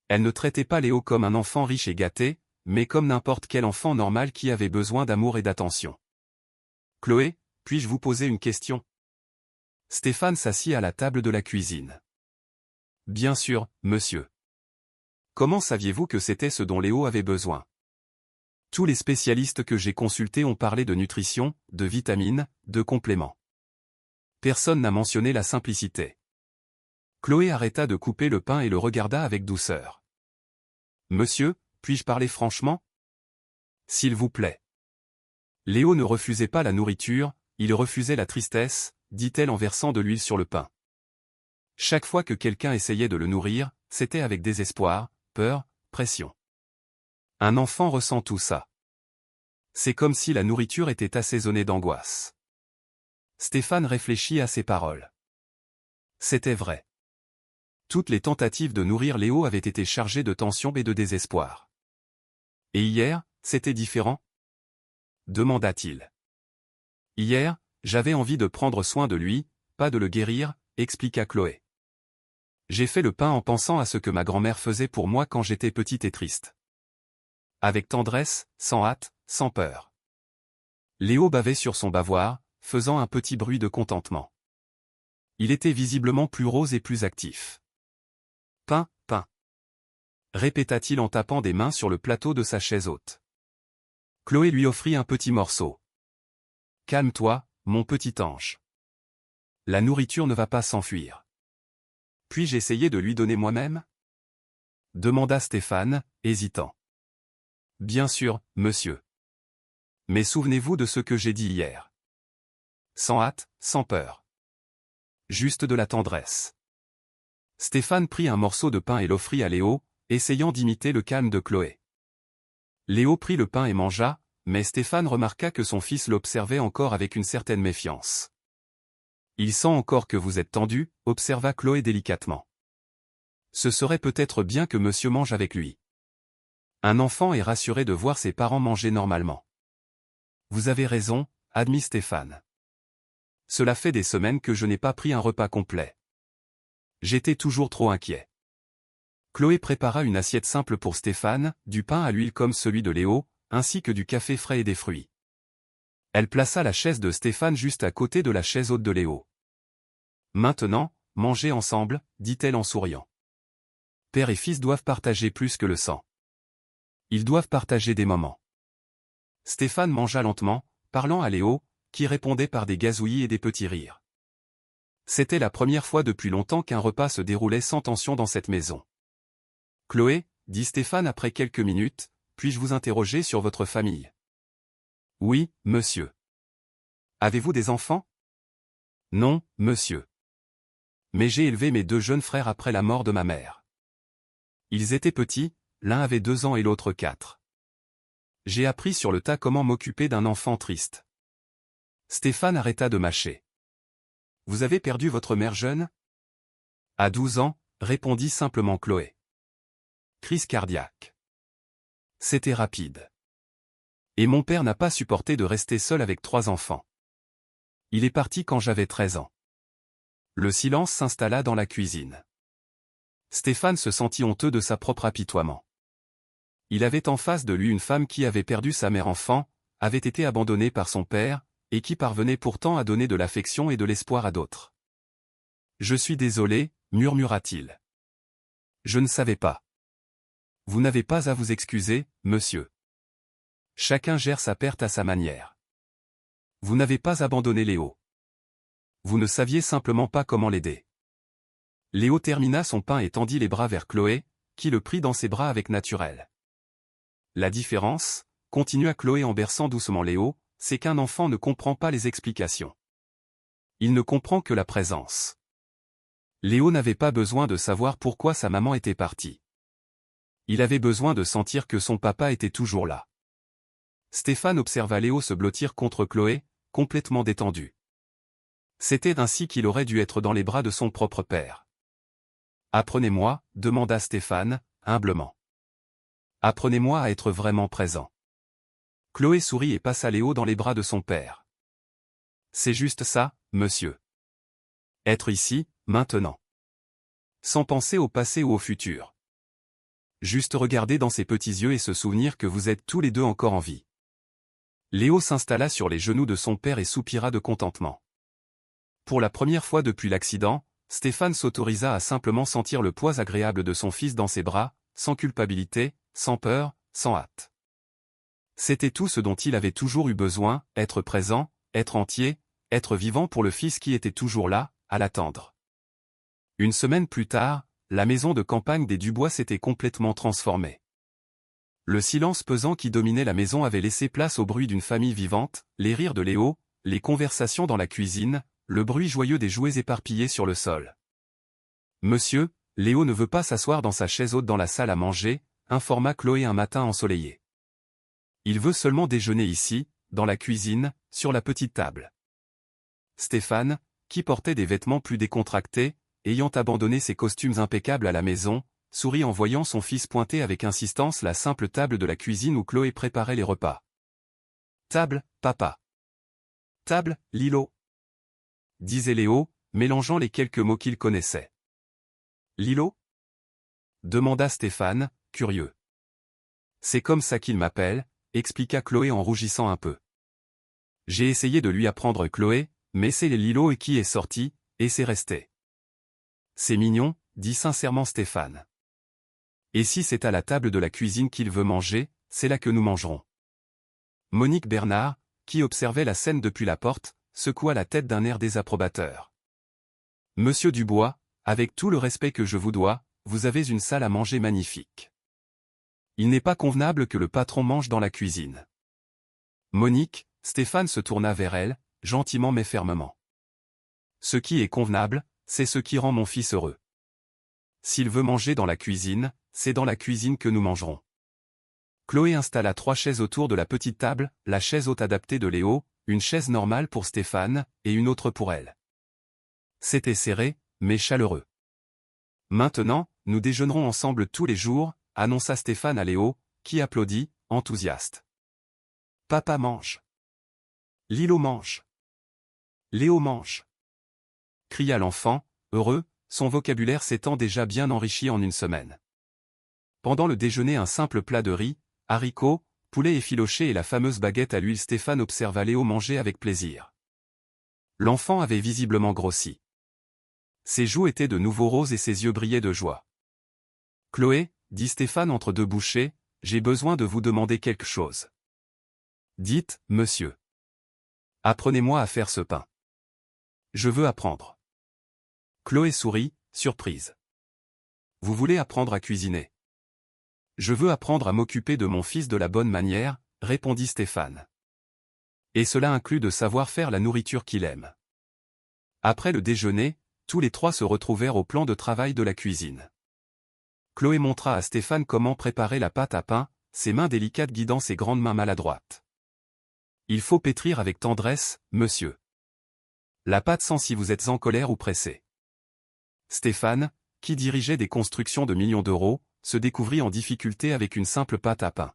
Elle ne traitait pas Léo comme un enfant riche et gâté, mais comme n'importe quel enfant normal qui avait besoin d'amour et d'attention. « Chloé, puis-je vous poser une question ?» Stéphane s'assit à la table de la cuisine. « Bien sûr, monsieur. Comment saviez-vous que c'était ce dont Léo avait besoin ? Tous les spécialistes que j'ai consultés ont parlé de nutrition, de vitamines, de compléments. Personne n'a mentionné la simplicité. » Chloé arrêta de couper le pain et le regarda avec douceur. « Monsieur, puis-je parler franchement ? S'il vous plaît. » Léo ne refusait pas la nourriture, il refusait la tristesse, dit-elle en versant de l'huile sur le pain. Chaque fois que quelqu'un essayait de le nourrir, c'était avec désespoir, peur, pression. Un enfant ressent tout ça. C'est comme si la nourriture était assaisonnée d'angoisse. Stéphane réfléchit à ces paroles. C'était vrai. Toutes les tentatives de nourrir Léo avaient été chargées de tension et de désespoir. « Et hier, c'était différent ? » demanda-t-il. « Hier, j'avais envie de prendre soin de lui, pas de le guérir, » expliqua Chloé. « J'ai fait le pain en pensant à ce que ma grand-mère faisait pour moi quand j'étais petite et triste. Avec tendresse, sans hâte, sans peur. » Léo bavait sur son bavoir, faisant un petit bruit de contentement. Il était visiblement plus rose et plus actif. « Pain, pain. » répéta-t-il en tapant des mains sur le plateau de sa chaise haute. Chloé lui offrit un petit morceau. « Calme-toi, mon petit ange. La nourriture ne va pas s'enfuir. »« Puis-je essayer de lui donner moi-même ? » demanda Stéphane, hésitant. « Bien sûr, monsieur. Mais souvenez-vous de ce que j'ai dit hier. Sans hâte, sans peur. Juste de la tendresse. » Stéphane prit un morceau de pain et l'offrit à Léo, essayant d'imiter le calme de Chloé. Léo prit le pain et mangea, mais Stéphane remarqua que son fils l'observait encore avec une certaine méfiance. « Il sent encore que vous êtes tendu, » observa Chloé délicatement. « Ce serait peut-être bien que monsieur mange avec lui. Un enfant est rassuré de voir ses parents manger normalement. »« Vous avez raison, » admit Stéphane. « Cela fait des semaines que je n'ai pas pris un repas complet. J'étais toujours trop inquiet. » Chloé prépara une assiette simple pour Stéphane, du pain à l'huile comme celui de Léo, ainsi que du café frais et des fruits. Elle plaça la chaise de Stéphane juste à côté de la chaise haute de Léo. « Maintenant, mangez ensemble, » dit-elle en souriant. « Père et fils doivent partager plus que le sang. Ils doivent partager des moments. » Stéphane mangea lentement, parlant à Léo, qui répondait par des gazouillis et des petits rires. C'était la première fois depuis longtemps qu'un repas se déroulait sans tension dans cette maison. « Chloé, » dit Stéphane après quelques minutes, « puis-je vous interroger sur votre famille ? » « Oui, monsieur. »« Avez-vous des enfants ? » ?»« Non, monsieur. Mais j'ai élevé mes 2 jeunes frères après la mort de ma mère. Ils étaient petits, l'un avait 2 ans et l'autre 4. J'ai appris sur le tas comment m'occuper d'un enfant triste. » Stéphane arrêta de mâcher. « Vous avez perdu votre mère jeune ? » « À 12 ans, » répondit simplement Chloé. Crise cardiaque. C'était rapide. Et mon père n'a pas supporté de rester seul avec 3 enfants. Il est parti quand j'avais 13 ans. Le silence s'installa dans la cuisine. Stéphane se sentit honteux de sa propre apitoiement. Il avait en face de lui une femme qui avait perdu sa mère enfant, avait été abandonnée par son père, et qui parvenait pourtant à donner de l'affection et de l'espoir à d'autres. « Je suis désolé, » murmura-t-il. « Je ne savais pas. » « Vous n'avez pas à vous excuser, monsieur. Chacun gère sa perte à sa manière. Vous n'avez pas abandonné Léo. Vous ne saviez simplement pas comment l'aider. » Léo termina son pain et tendit les bras vers Chloé, qui le prit dans ses bras avec naturel. « La différence, » continua Chloé en berçant doucement Léo, « c'est qu'un enfant ne comprend pas les explications. Il ne comprend que la présence. Léo n'avait pas besoin de savoir pourquoi sa maman était partie. Il avait besoin de sentir que son papa était toujours là. Stéphane observa Léo se blottir contre Chloé, complètement détendu. C'était ainsi qu'il aurait dû être dans les bras de son propre père. « Apprenez-moi » demanda Stéphane, humblement. « Apprenez-moi à être vraiment présent. » Chloé sourit et passa Léo dans les bras de son père. « C'est juste ça, monsieur. Être ici, maintenant. Sans penser au passé ou au futur. Juste regarder dans ses petits yeux et se souvenir que vous êtes tous les deux encore en vie. » Léo s'installa sur les genoux de son père et soupira de contentement. Pour la première fois depuis l'accident, Stéphane s'autorisa à simplement sentir le poids agréable de son fils dans ses bras, sans culpabilité, sans peur, sans hâte. C'était tout ce dont il avait toujours eu besoin, être présent, être entier, être vivant pour le fils qui était toujours là, à l'attendre. Une semaine plus tard, la maison de campagne des Dubois s'était complètement transformée. Le silence pesant qui dominait la maison avait laissé place au bruit d'une famille vivante, les rires de Léo, les conversations dans la cuisine, le bruit joyeux des jouets éparpillés sur le sol. « Monsieur, Léo ne veut pas s'asseoir dans sa chaise haute dans la salle à manger », informa Chloé un matin ensoleillé. « Il veut seulement déjeuner ici, dans la cuisine, sur la petite table. » Stéphane, qui portait des vêtements plus décontractés, ayant abandonné ses costumes impeccables à la maison, sourit en voyant son fils pointer avec insistance la simple table de la cuisine où Chloé préparait les repas. « Table, papa. Table, Lilo. » disait Léo, mélangeant les quelques mots qu'il connaissait. « Lilo » demanda Stéphane, curieux. « C'est comme ça qu'il m'appelle » expliqua Chloé en rougissant un peu. « J'ai essayé de lui apprendre Chloé, mais c'est Lilo et qui est sorti, et c'est resté. »« C'est mignon » dit sincèrement Stéphane. « Et si c'est à la table de la cuisine qu'il veut manger, c'est là que nous mangerons. » Monique Bernard, qui observait la scène depuis la porte, secoua la tête d'un air désapprobateur. « Monsieur Dubois, avec tout le respect que je vous dois, vous avez une salle à manger magnifique. Il n'est pas convenable que le patron mange dans la cuisine. » Monique, Stéphane se tourna vers elle, gentiment mais fermement. « Ce qui est convenable, c'est ce qui rend mon fils heureux. S'il veut manger dans la cuisine, c'est dans la cuisine que nous mangerons. » Chloé installa 3 chaises autour de la petite table, la chaise haute adaptée de Léo, une chaise normale pour Stéphane, et une autre pour elle. C'était serré, mais chaleureux. « Maintenant, nous déjeunerons ensemble tous les jours, » annonça Stéphane à Léo, qui applaudit, enthousiaste. « Papa mange. Lilo mange. Léo mange. » cria l'enfant, heureux, son vocabulaire s'étant déjà bien enrichi en une semaine. Pendant le déjeuner, un simple plat de riz, haricots, poulet effiloché et la fameuse baguette à l'huile, Stéphane observa Léo manger avec plaisir. L'enfant avait visiblement grossi. Ses joues étaient de nouveau roses et ses yeux brillaient de joie. « Chloé, » dit Stéphane entre 2 bouchées, « j'ai besoin de vous demander quelque chose. » « Dites, monsieur. »« Apprenez-moi à faire ce pain. »« Je veux apprendre. » Chloé sourit, surprise. « Vous voulez apprendre à cuisiner? »« Je veux apprendre à m'occuper de mon fils de la bonne manière, » répondit Stéphane. « Et cela inclut de savoir faire la nourriture qu'il aime. » Après le déjeuner, tous les 3 se retrouvèrent au plan de travail de la cuisine. Chloé montra à Stéphane comment préparer la pâte à pain, ses mains délicates guidant ses grandes mains maladroites. « Il faut pétrir avec tendresse, monsieur. La pâte sent si vous êtes en colère ou pressé. » Stéphane, qui dirigeait des constructions de millions d'euros, se découvrit en difficulté avec une simple pâte à pain.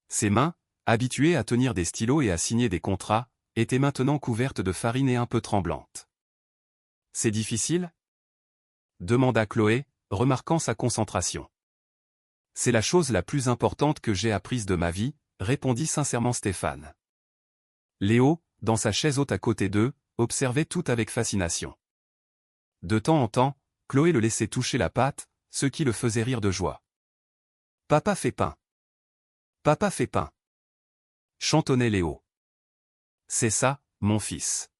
Ses mains, habituées à tenir des stylos et à signer des contrats, étaient maintenant couvertes de farine et un peu tremblantes. « C'est difficile ?» demanda Chloé, remarquant sa concentration. « C'est la chose la plus importante que j'ai apprise de ma vie, » répondit sincèrement Stéphane. Léo, dans sa chaise haute à côté d'eux, observait tout avec fascination. De temps en temps, Chloé le laissait toucher la pâte, ce qui le faisait rire de joie. « Papa fait pain. Papa fait pain. » chantonnait Léo. « C'est ça, mon fils.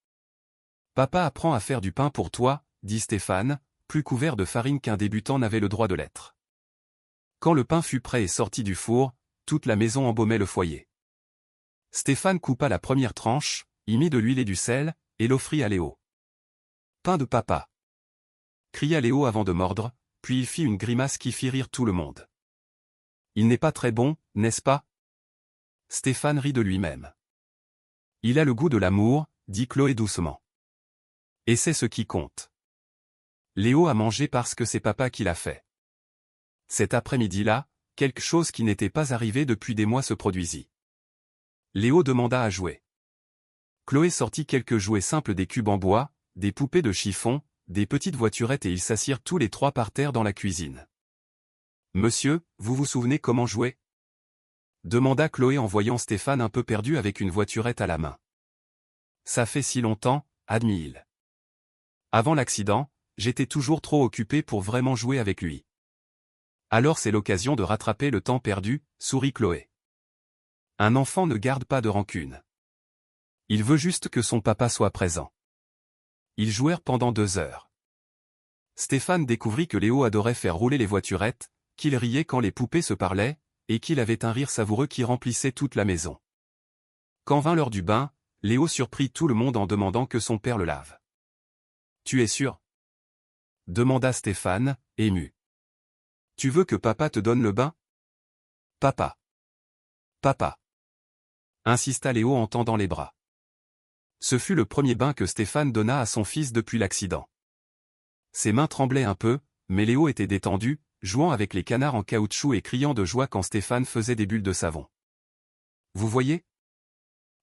Papa apprend à faire du pain pour toi, » dit Stéphane, plus couvert de farine qu'un débutant n'avait le droit de l'être. Quand le pain fut prêt et sorti du four, toute la maison embaumait le foyer. Stéphane coupa la première tranche, y mit de l'huile et du sel, et l'offrit à Léo. « Pain de papa !» cria Léo avant de mordre, puis il fit une grimace qui fit rire tout le monde. « Il n'est pas très bon, n'est-ce pas ?» Stéphane rit de lui-même. « Il a le goût de l'amour, » dit Chloé doucement. « Et c'est ce qui compte. Léo a mangé parce que c'est papa qui l'a fait. » Cet après-midi-là, quelque chose qui n'était pas arrivé depuis des mois se produisit. Léo demanda à jouer. Chloé sortit quelques jouets simples, des cubes en bois, des poupées de chiffon, des petites voiturettes, et ils s'assirent tous les trois par terre dans la cuisine. « Monsieur, vous vous souvenez comment jouer ?» demanda Chloé en voyant Stéphane un peu perdu avec une voiturette à la main. « Ça fait si longtemps, » admit-il. « Avant l'accident, j'étais toujours trop occupé pour vraiment jouer avec lui. » Alors c'est l'occasion de rattraper le temps perdu, sourit Chloé. Un enfant ne garde pas de rancune. Il veut juste que son papa soit présent. Ils jouèrent pendant 2 heures. Stéphane découvrit que Léo adorait faire rouler les voiturettes, qu'il riait quand les poupées se parlaient, et qu'il avait un rire savoureux qui remplissait toute la maison. Quand vint l'heure du bain, Léo surprit tout le monde en demandant que son père le lave. « Tu es sûr ?» demanda Stéphane, ému. « Tu veux que papa te donne le bain ?»« Papa. Papa. » insista Léo en tendant les bras. Ce fut le premier bain que Stéphane donna à son fils depuis l'accident. Ses mains tremblaient un peu, mais Léo était détendu, jouant avec les canards en caoutchouc et criant de joie quand Stéphane faisait des bulles de savon. « Vous voyez ?»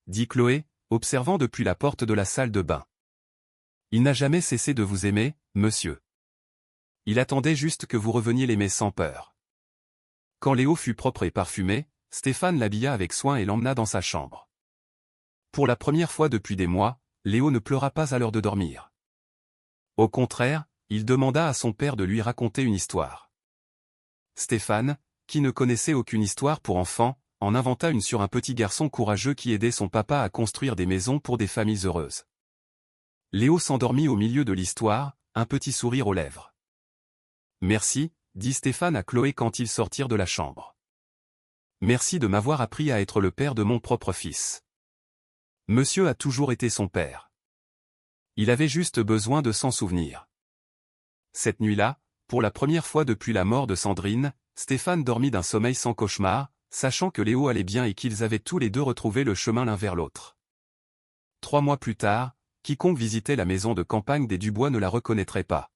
dit Chloé, observant depuis la porte de la salle de bain. « Il n'a jamais cessé de vous aimer, monsieur. Il attendait juste que vous reveniez l'aimer sans peur. » Quand Léo fut propre et parfumé, Stéphane l'habilla avec soin et l'emmena dans sa chambre. Pour la première fois depuis des mois, Léo ne pleura pas à l'heure de dormir. Au contraire, il demanda à son père de lui raconter une histoire. Stéphane, qui ne connaissait aucune histoire pour enfants, en inventa une sur un petit garçon courageux qui aidait son papa à construire des maisons pour des familles heureuses. Léo s'endormit au milieu de l'histoire, un petit sourire aux lèvres. « Merci, » dit Stéphane à Chloé quand ils sortirent de la chambre. « Merci de m'avoir appris à être le père de mon propre fils. Monsieur a toujours été son père. Il avait juste besoin de s'en souvenir. » Cette nuit-là, pour la première fois depuis la mort de Sandrine, Stéphane dormit d'un sommeil sans cauchemar, sachant que Léo allait bien et qu'ils avaient tous les deux retrouvé le chemin l'un vers l'autre. 3 mois plus tard, quiconque visitait la maison de campagne des Dubois ne la reconnaîtrait pas.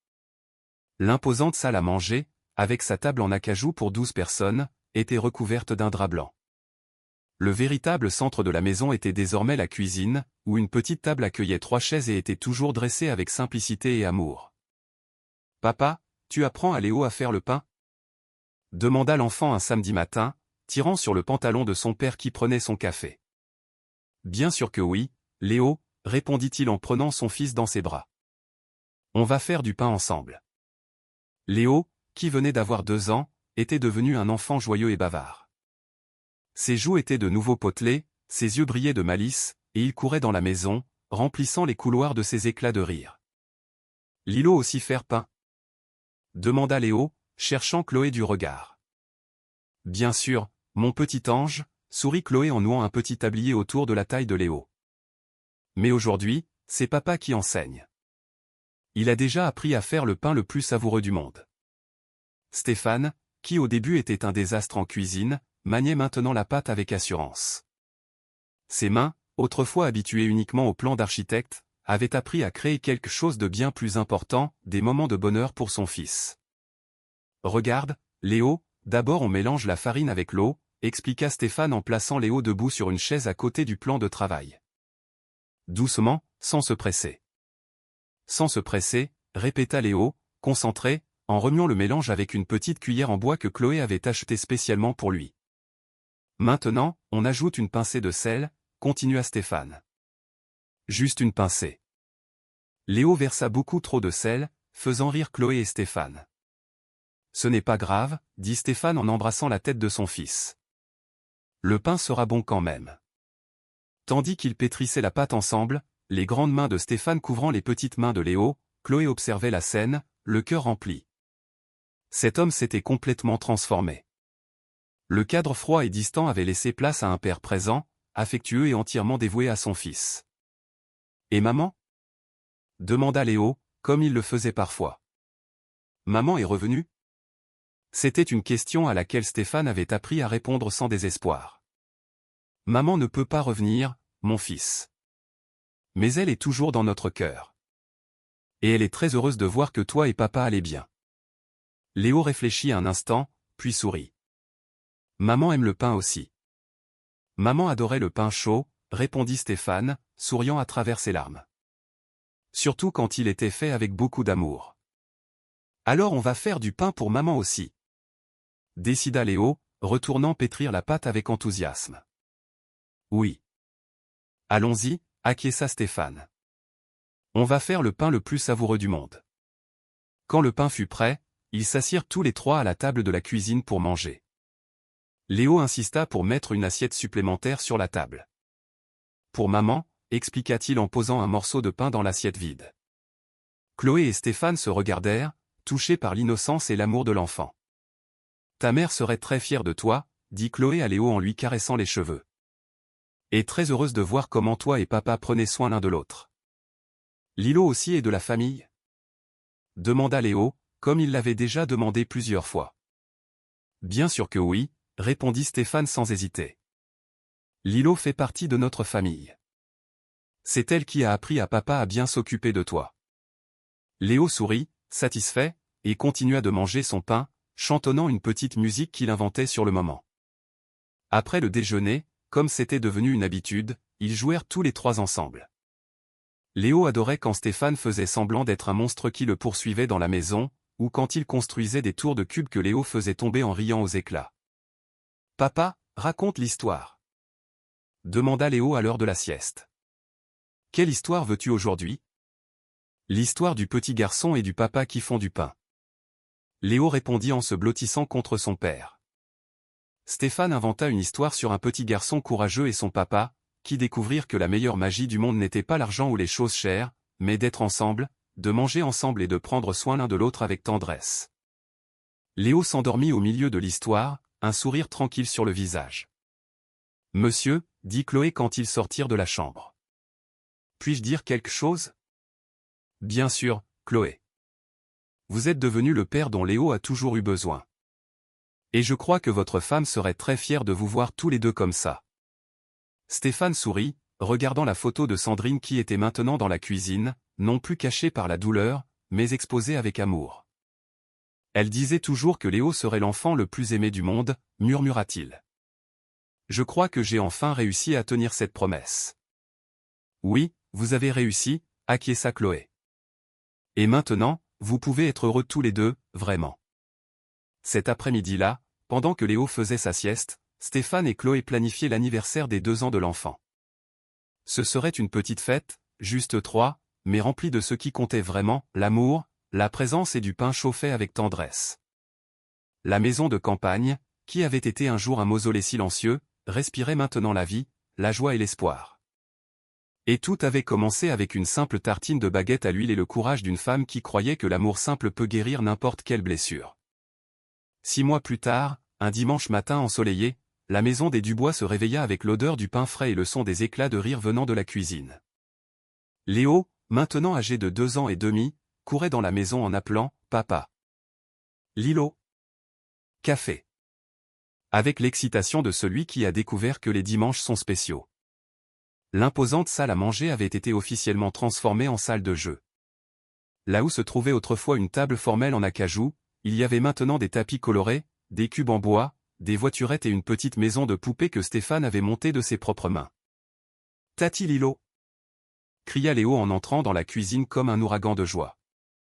L'imposante salle à manger, avec sa table en acajou pour 12 personnes, était recouverte d'un drap blanc. Le véritable centre de la maison était désormais la cuisine, où une petite table accueillait 3 chaises et était toujours dressée avec simplicité et amour. « Papa, tu apprends à Léo à faire le pain ?» demanda l'enfant un samedi matin, tirant sur le pantalon de son père qui prenait son café. « Bien sûr que oui, Léo, » répondit-il en prenant son fils dans ses bras. « On va faire du pain ensemble. » Léo, qui venait d'avoir 2 ans, était devenu un enfant joyeux et bavard. Ses joues étaient de nouveau potelées, ses yeux brillaient de malice, et il courait dans la maison, remplissant les couloirs de ses éclats de rire. « Lilo aussi faire pain ?» demanda Léo, cherchant Chloé du regard. « Bien sûr, mon petit ange », sourit Chloé en nouant un petit tablier autour de la taille de Léo. « Mais aujourd'hui, c'est papa qui enseigne. Il a déjà appris à faire le pain le plus savoureux du monde. » Stéphane, qui au début était un désastre en cuisine, maniait maintenant la pâte avec assurance. Ses mains, autrefois habituées uniquement aux plans d'architecte, avaient appris à créer quelque chose de bien plus important, des moments de bonheur pour son fils. « Regarde, Léo, d'abord on mélange la farine avec l'eau, » expliqua Stéphane en plaçant Léo debout sur une chaise à côté du plan de travail. Doucement, sans se presser. « Sans se presser, » répéta Léo, concentré, en remuant le mélange avec une petite cuillère en bois que Chloé avait achetée spécialement pour lui. « Maintenant, on ajoute une pincée de sel, » continua Stéphane. « Juste une pincée. » Léo versa beaucoup trop de sel, faisant rire Chloé et Stéphane. « Ce n'est pas grave, » dit Stéphane en embrassant la tête de son fils. « Le pain sera bon quand même. » Tandis qu'ils pétrissaient la pâte ensemble, les grandes mains de Stéphane couvrant les petites mains de Léo, Chloé observait la scène, le cœur rempli. Cet homme s'était complètement transformé. Le cadre froid et distant avait laissé place à un père présent, affectueux et entièrement dévoué à son fils. « Et maman ?» demanda Léo, comme il le faisait parfois. « Maman est revenue ?» C'était une question à laquelle Stéphane avait appris à répondre sans désespoir. « Maman ne peut pas revenir, mon fils. Mais elle est toujours dans notre cœur. Et elle est très heureuse de voir que toi et papa allez bien. » Léo réfléchit un instant, puis sourit. « Maman aime le pain aussi. » « Maman adorait le pain chaud, » répondit Stéphane, souriant à travers ses larmes. « Surtout quand il était fait avec beaucoup d'amour. »« Alors on va faire du pain pour maman aussi. » décida Léo, retournant pétrir la pâte avec enthousiasme. « Oui. Allons-y, » acquiesça Stéphane. « On va faire le pain le plus savoureux du monde. » Quand le pain fut prêt, ils s'assirent tous les trois à la table de la cuisine pour manger. Léo insista pour mettre une assiette supplémentaire sur la table. « Pour maman » expliqua-t-il en posant un morceau de pain dans l'assiette vide. Chloé et Stéphane se regardèrent, touchés par l'innocence et l'amour de l'enfant. « Ta mère serait très fière de toi » dit Chloé à Léo en lui caressant les cheveux. « Et très heureuse de voir comment toi et papa prenaient soin l'un de l'autre. »« Lilo aussi est de la famille ?» demanda Léo, comme il l'avait déjà demandé plusieurs fois. « Bien sûr que oui » répondit Stéphane sans hésiter. « Lilo fait partie de notre famille. C'est elle qui a appris à papa à bien s'occuper de toi. » Léo sourit, satisfait, et continua de manger son pain, chantonnant une petite musique qu'il inventait sur le moment. Après le déjeuner, comme c'était devenu une habitude, ils jouèrent tous les trois ensemble. Léo adorait quand Stéphane faisait semblant d'être un monstre qui le poursuivait dans la maison, ou quand il construisait des tours de cubes que Léo faisait tomber en riant aux éclats. « Papa, raconte l'histoire. » demanda Léo à l'heure de la sieste. « Quelle histoire veux-tu aujourd'hui ? » L'histoire du petit garçon et du papa qui font du pain. Léo répondit en se blottissant contre son père. Stéphane inventa une histoire sur un petit garçon courageux et son papa, qui découvrirent que la meilleure magie du monde n'était pas l'argent ou les choses chères, mais d'être ensemble, de manger ensemble et de prendre soin l'un de l'autre avec tendresse. Léo s'endormit au milieu de l'histoire, un sourire tranquille sur le visage. « Monsieur, » dit Chloé quand ils sortirent de la chambre. « Puis-je dire quelque chose ?»« Bien sûr, Chloé. Vous êtes devenu le père dont Léo a toujours eu besoin. Et je crois que votre femme serait très fière de vous voir tous les deux comme ça. » Stéphane sourit, regardant la photo de Sandrine qui était maintenant dans la cuisine, non plus cachée par la douleur, mais exposée avec amour. « Elle disait toujours que Léo serait l'enfant le plus aimé du monde, » murmura-t-il. « Je crois que j'ai enfin réussi à tenir cette promesse. »« Oui, vous avez réussi, » acquiesça Chloé. « Et maintenant, vous pouvez être heureux tous les deux, vraiment. » Cet après-midi-là, pendant que Léo faisait sa sieste, Stéphane et Chloé planifiaient l'anniversaire des 2 ans de l'enfant. Ce serait une petite fête, juste 3, mais remplie de ce qui comptait vraiment, l'amour, la présence et du pain chauffé avec tendresse. La maison de campagne, qui avait été un jour un mausolée silencieux, respirait maintenant la vie, la joie et l'espoir. Et tout avait commencé avec une simple tartine de baguette à l'huile et le courage d'une femme qui croyait que l'amour simple peut guérir n'importe quelle blessure. 6 mois plus tard, un dimanche matin ensoleillé, la maison des Dubois se réveilla avec l'odeur du pain frais et le son des éclats de rire venant de la cuisine. Léo, maintenant âgé de 2 ans et demi, courait dans la maison en appelant « Papa ». Lilo. Café. Avec l'excitation de celui qui a découvert que les dimanches sont spéciaux. L'imposante salle à manger avait été officiellement transformée en salle de jeu. Là où se trouvait autrefois une table formelle en acajou, il y avait maintenant des tapis colorés, des cubes en bois, des voiturettes et une petite maison de poupées que Stéphane avait montée de ses propres mains. « Tati Lilo !» cria Léo en entrant dans la cuisine comme un ouragan de joie.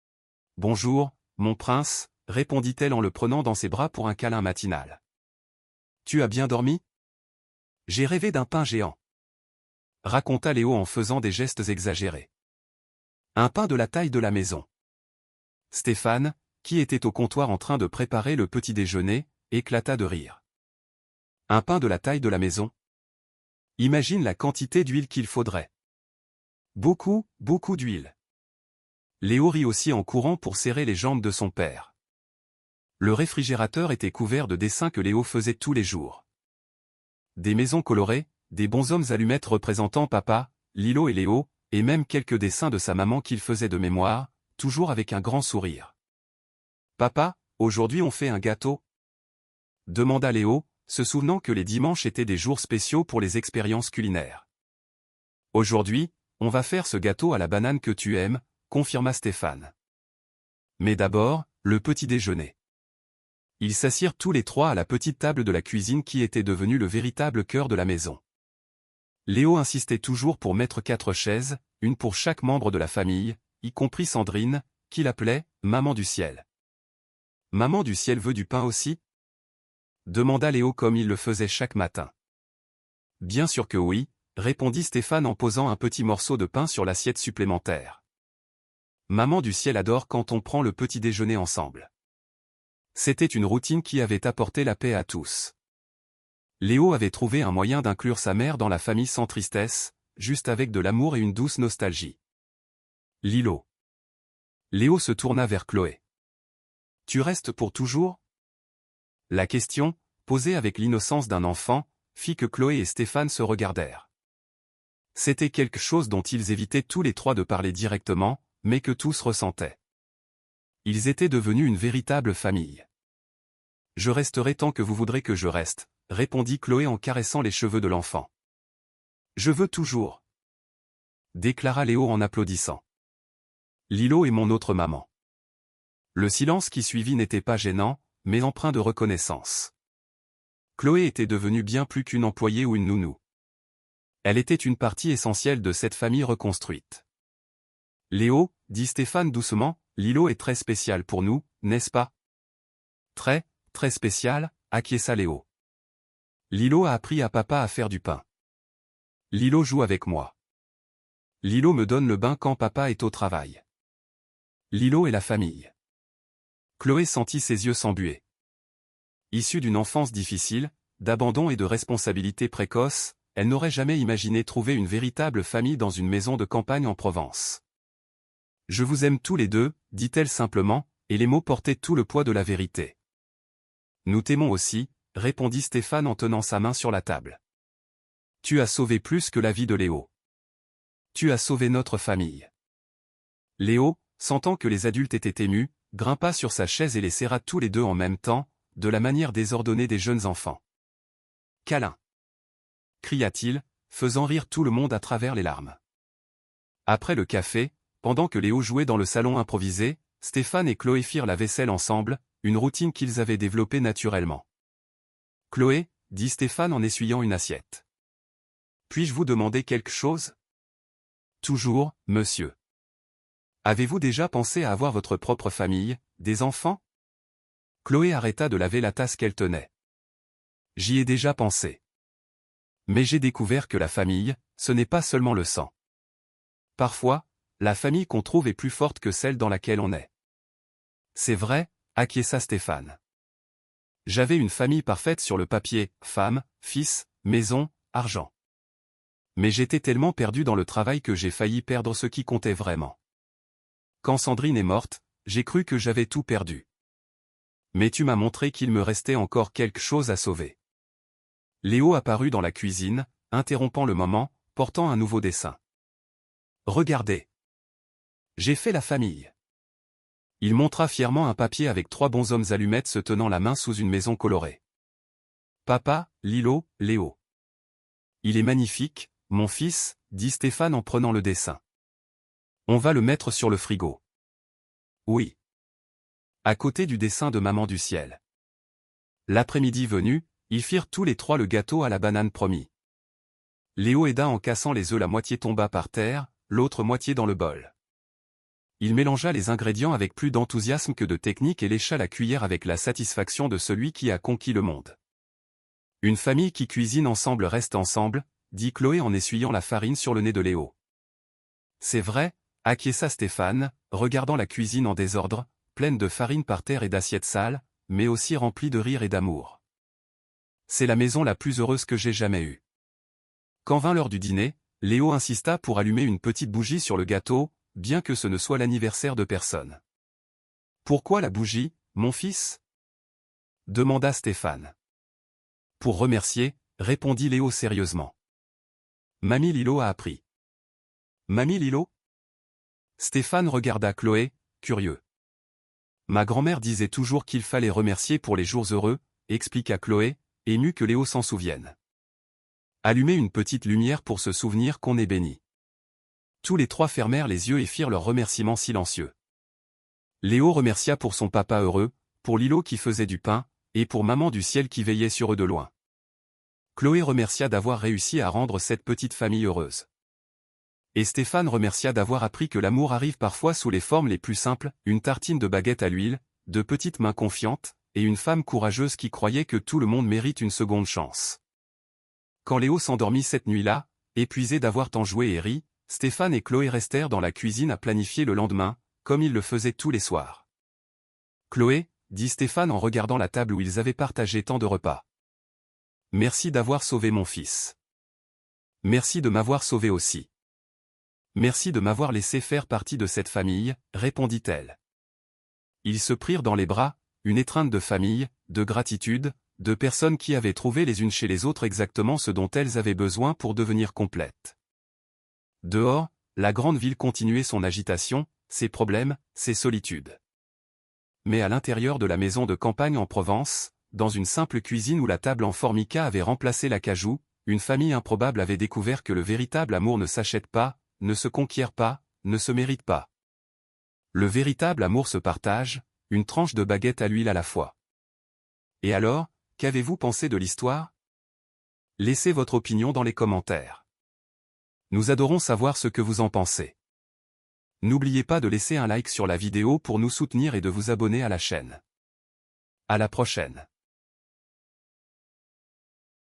« Bonjour, mon prince » répondit-elle en le prenant dans ses bras pour un câlin matinal. « Tu as bien dormi ? J'ai rêvé d'un pain géant. » raconta Léo en faisant des gestes exagérés. Un pain de la taille de la maison. Stéphane, qui était au comptoir en train de préparer le petit déjeuner, éclata de rire. Un pain de la taille de la maison ? Imagine la quantité d'huile qu'il faudrait. Beaucoup, beaucoup d'huile. Léo rit aussi en courant pour serrer les jambes de son père. Le réfrigérateur était couvert de dessins que Léo faisait tous les jours. Des maisons colorées, des bonshommes allumettes représentant papa, Lilo et Léo, et même quelques dessins de sa maman qu'il faisait de mémoire, toujours avec un grand sourire. « Papa, aujourd'hui on fait un gâteau ?» demanda Léo, se souvenant que les dimanches étaient des jours spéciaux pour les expériences culinaires. « Aujourd'hui, on va faire ce gâteau à la banane que tu aimes, » confirma Stéphane. Mais d'abord, le petit déjeuner. Ils s'assirent tous les trois à la petite table de la cuisine qui était devenue le véritable cœur de la maison. Léo insistait toujours pour mettre 4 chaises, une pour chaque membre de la famille, y compris Sandrine, qu'il appelait « Maman du ciel ». « Maman du ciel veut du pain aussi ?» demanda Léo comme il le faisait chaque matin. « Bien sûr que oui », répondit Stéphane en posant un petit morceau de pain sur l'assiette supplémentaire. Maman du ciel adore quand on prend le petit déjeuner ensemble. C'était une routine qui avait apporté la paix à tous. Léo avait trouvé un moyen d'inclure sa mère dans la famille sans tristesse, juste avec de l'amour et une douce nostalgie. Lilo. Léo se tourna vers Chloé. « Tu restes pour toujours ?» La question, posée avec l'innocence d'un enfant, fit que Chloé et Stéphane se regardèrent. C'était quelque chose dont ils évitaient tous les trois de parler directement, mais que tous ressentaient. Ils étaient devenus une véritable famille. « Je resterai tant que vous voudrez que je reste, » répondit Chloé en caressant les cheveux de l'enfant. « Je veux toujours » déclara Léo en applaudissant. « Lilo est mon autre maman. » Le silence qui suivit n'était pas gênant, mais empreint de reconnaissance. Chloé était devenue bien plus qu'une employée ou une nounou. Elle était une partie essentielle de cette famille reconstruite. « Léo, » dit Stéphane doucement, « Lilo est très spécial pour nous, n'est-ce pas ?»« Très, très spécial » acquiesça Léo. « Lilo a appris à papa à faire du pain. Lilo joue avec moi. Lilo me donne le bain quand papa est au travail. Lilo est la famille. » Chloé sentit ses yeux s'embuer. Issue d'une enfance difficile, d'abandon et de responsabilités précoces, elle n'aurait jamais imaginé trouver une véritable famille dans une maison de campagne en Provence. « Je vous aime tous les deux, » dit-elle simplement, et les mots portaient tout le poids de la vérité. « Nous t'aimons aussi, » répondit Stéphane en tenant sa main sur la table. « Tu as sauvé plus que la vie de Léo. Tu as sauvé notre famille. » Léo, sentant que les adultes étaient émus, grimpa sur sa chaise et les serra tous les deux en même temps, de la manière désordonnée des jeunes enfants. « Câlin !» cria-t-il, faisant rire tout le monde à travers les larmes. Après le café, pendant que Léo jouait dans le salon improvisé, Stéphane et Chloé firent la vaisselle ensemble, une routine qu'ils avaient développée naturellement. « Chloé, » dit Stéphane en essuyant une assiette. « Puis-je vous demander quelque chose ?»« Toujours, monsieur. » « Avez-vous déjà pensé à avoir votre propre famille, des enfants ?» Chloé arrêta de laver la tasse qu'elle tenait. « J'y ai déjà pensé. Mais j'ai découvert que la famille, ce n'est pas seulement le sang. Parfois, la famille qu'on trouve est plus forte que celle dans laquelle on est. » « C'est vrai, » acquiesça Stéphane. « J'avais une famille parfaite sur le papier, femme, fils, maison, argent. Mais j'étais tellement perdu dans le travail que j'ai failli perdre ce qui comptait vraiment. Quand Sandrine est morte, j'ai cru que j'avais tout perdu. Mais tu m'as montré qu'il me restait encore quelque chose à sauver. » Léo apparut dans la cuisine, interrompant le moment, portant un nouveau dessin. « Regardez. J'ai fait la famille. » Il montra fièrement un papier avec 3 bonshommes allumettes se tenant la main sous une maison colorée. « Papa, Lilo, Léo. »« Il est magnifique, mon fils, » dit Stéphane en prenant le dessin. « On va le mettre sur le frigo. »« Oui. » À côté du dessin de Maman du ciel. L'après-midi venu, ils firent tous les 3 le gâteau à la banane promis. Léo aida en cassant les œufs, la moitié tomba par terre, l'autre moitié dans le bol. Il mélangea les ingrédients avec plus d'enthousiasme que de technique et lécha la cuillère avec la satisfaction de celui qui a conquis le monde. « Une famille qui cuisine ensemble reste ensemble, » dit Chloé en essuyant la farine sur le nez de Léo. « C'est vrai, » acquiesça Stéphane, regardant la cuisine en désordre, pleine de farine par terre et d'assiettes sales, mais aussi remplie de rire et d'amour. « C'est la maison la plus heureuse que j'ai jamais eue. » Quand vint l'heure du dîner, Léo insista pour allumer une petite bougie sur le gâteau, bien que ce ne soit l'anniversaire de personne. « Pourquoi la bougie, mon fils ?» demanda Stéphane. « Pour remercier, » répondit Léo sérieusement. Mamie Lilo a appris. Mamie Lilo? Stéphane regarda Chloé, curieux. Ma grand-mère disait toujours qu'il fallait remercier pour les jours heureux, expliqua Chloé, émue que Léo s'en souvienne. Allumez une petite lumière pour se souvenir qu'on est béni. Tous les trois fermèrent les yeux et firent leurs remerciements silencieux. Léo remercia pour son papa heureux, pour Lilo qui faisait du pain, et pour maman du ciel qui veillait sur eux de loin. Chloé remercia d'avoir réussi à rendre cette petite famille heureuse. Et Stéphane remercia d'avoir appris que l'amour arrive parfois sous les formes les plus simples, une tartine de baguette à l'huile, de petites mains confiantes, et une femme courageuse qui croyait que tout le monde mérite une seconde chance. Quand Léo s'endormit cette nuit-là, épuisé d'avoir tant joué et ri, Stéphane et Chloé restèrent dans la cuisine à planifier le lendemain, comme ils le faisaient tous les soirs. Chloé, dit Stéphane en regardant la table où ils avaient partagé tant de repas. Merci d'avoir sauvé mon fils. Merci de m'avoir sauvé aussi. Merci de m'avoir laissé faire partie de cette famille, répondit-elle. Ils se prirent dans les bras, une étreinte de famille, de gratitude, de personnes qui avaient trouvé les unes chez les autres exactement ce dont elles avaient besoin pour devenir complètes. Dehors, la grande ville continuait son agitation, ses problèmes, ses solitudes. Mais à l'intérieur de la maison de campagne en Provence, dans une simple cuisine où la table en formica avait remplacé l'acajou, une famille improbable avait découvert que le véritable amour ne s'achète pas, ne se conquiert pas, ne se mérite pas. Le véritable amour se partage, une tranche de baguette à l'huile à la fois. Et alors, qu'avez-vous pensé de l'histoire? Laissez votre opinion dans les commentaires. Nous adorons savoir ce que vous en pensez. N'oubliez pas de laisser un like sur la vidéo pour nous soutenir et de vous abonner à la chaîne. À la prochaine.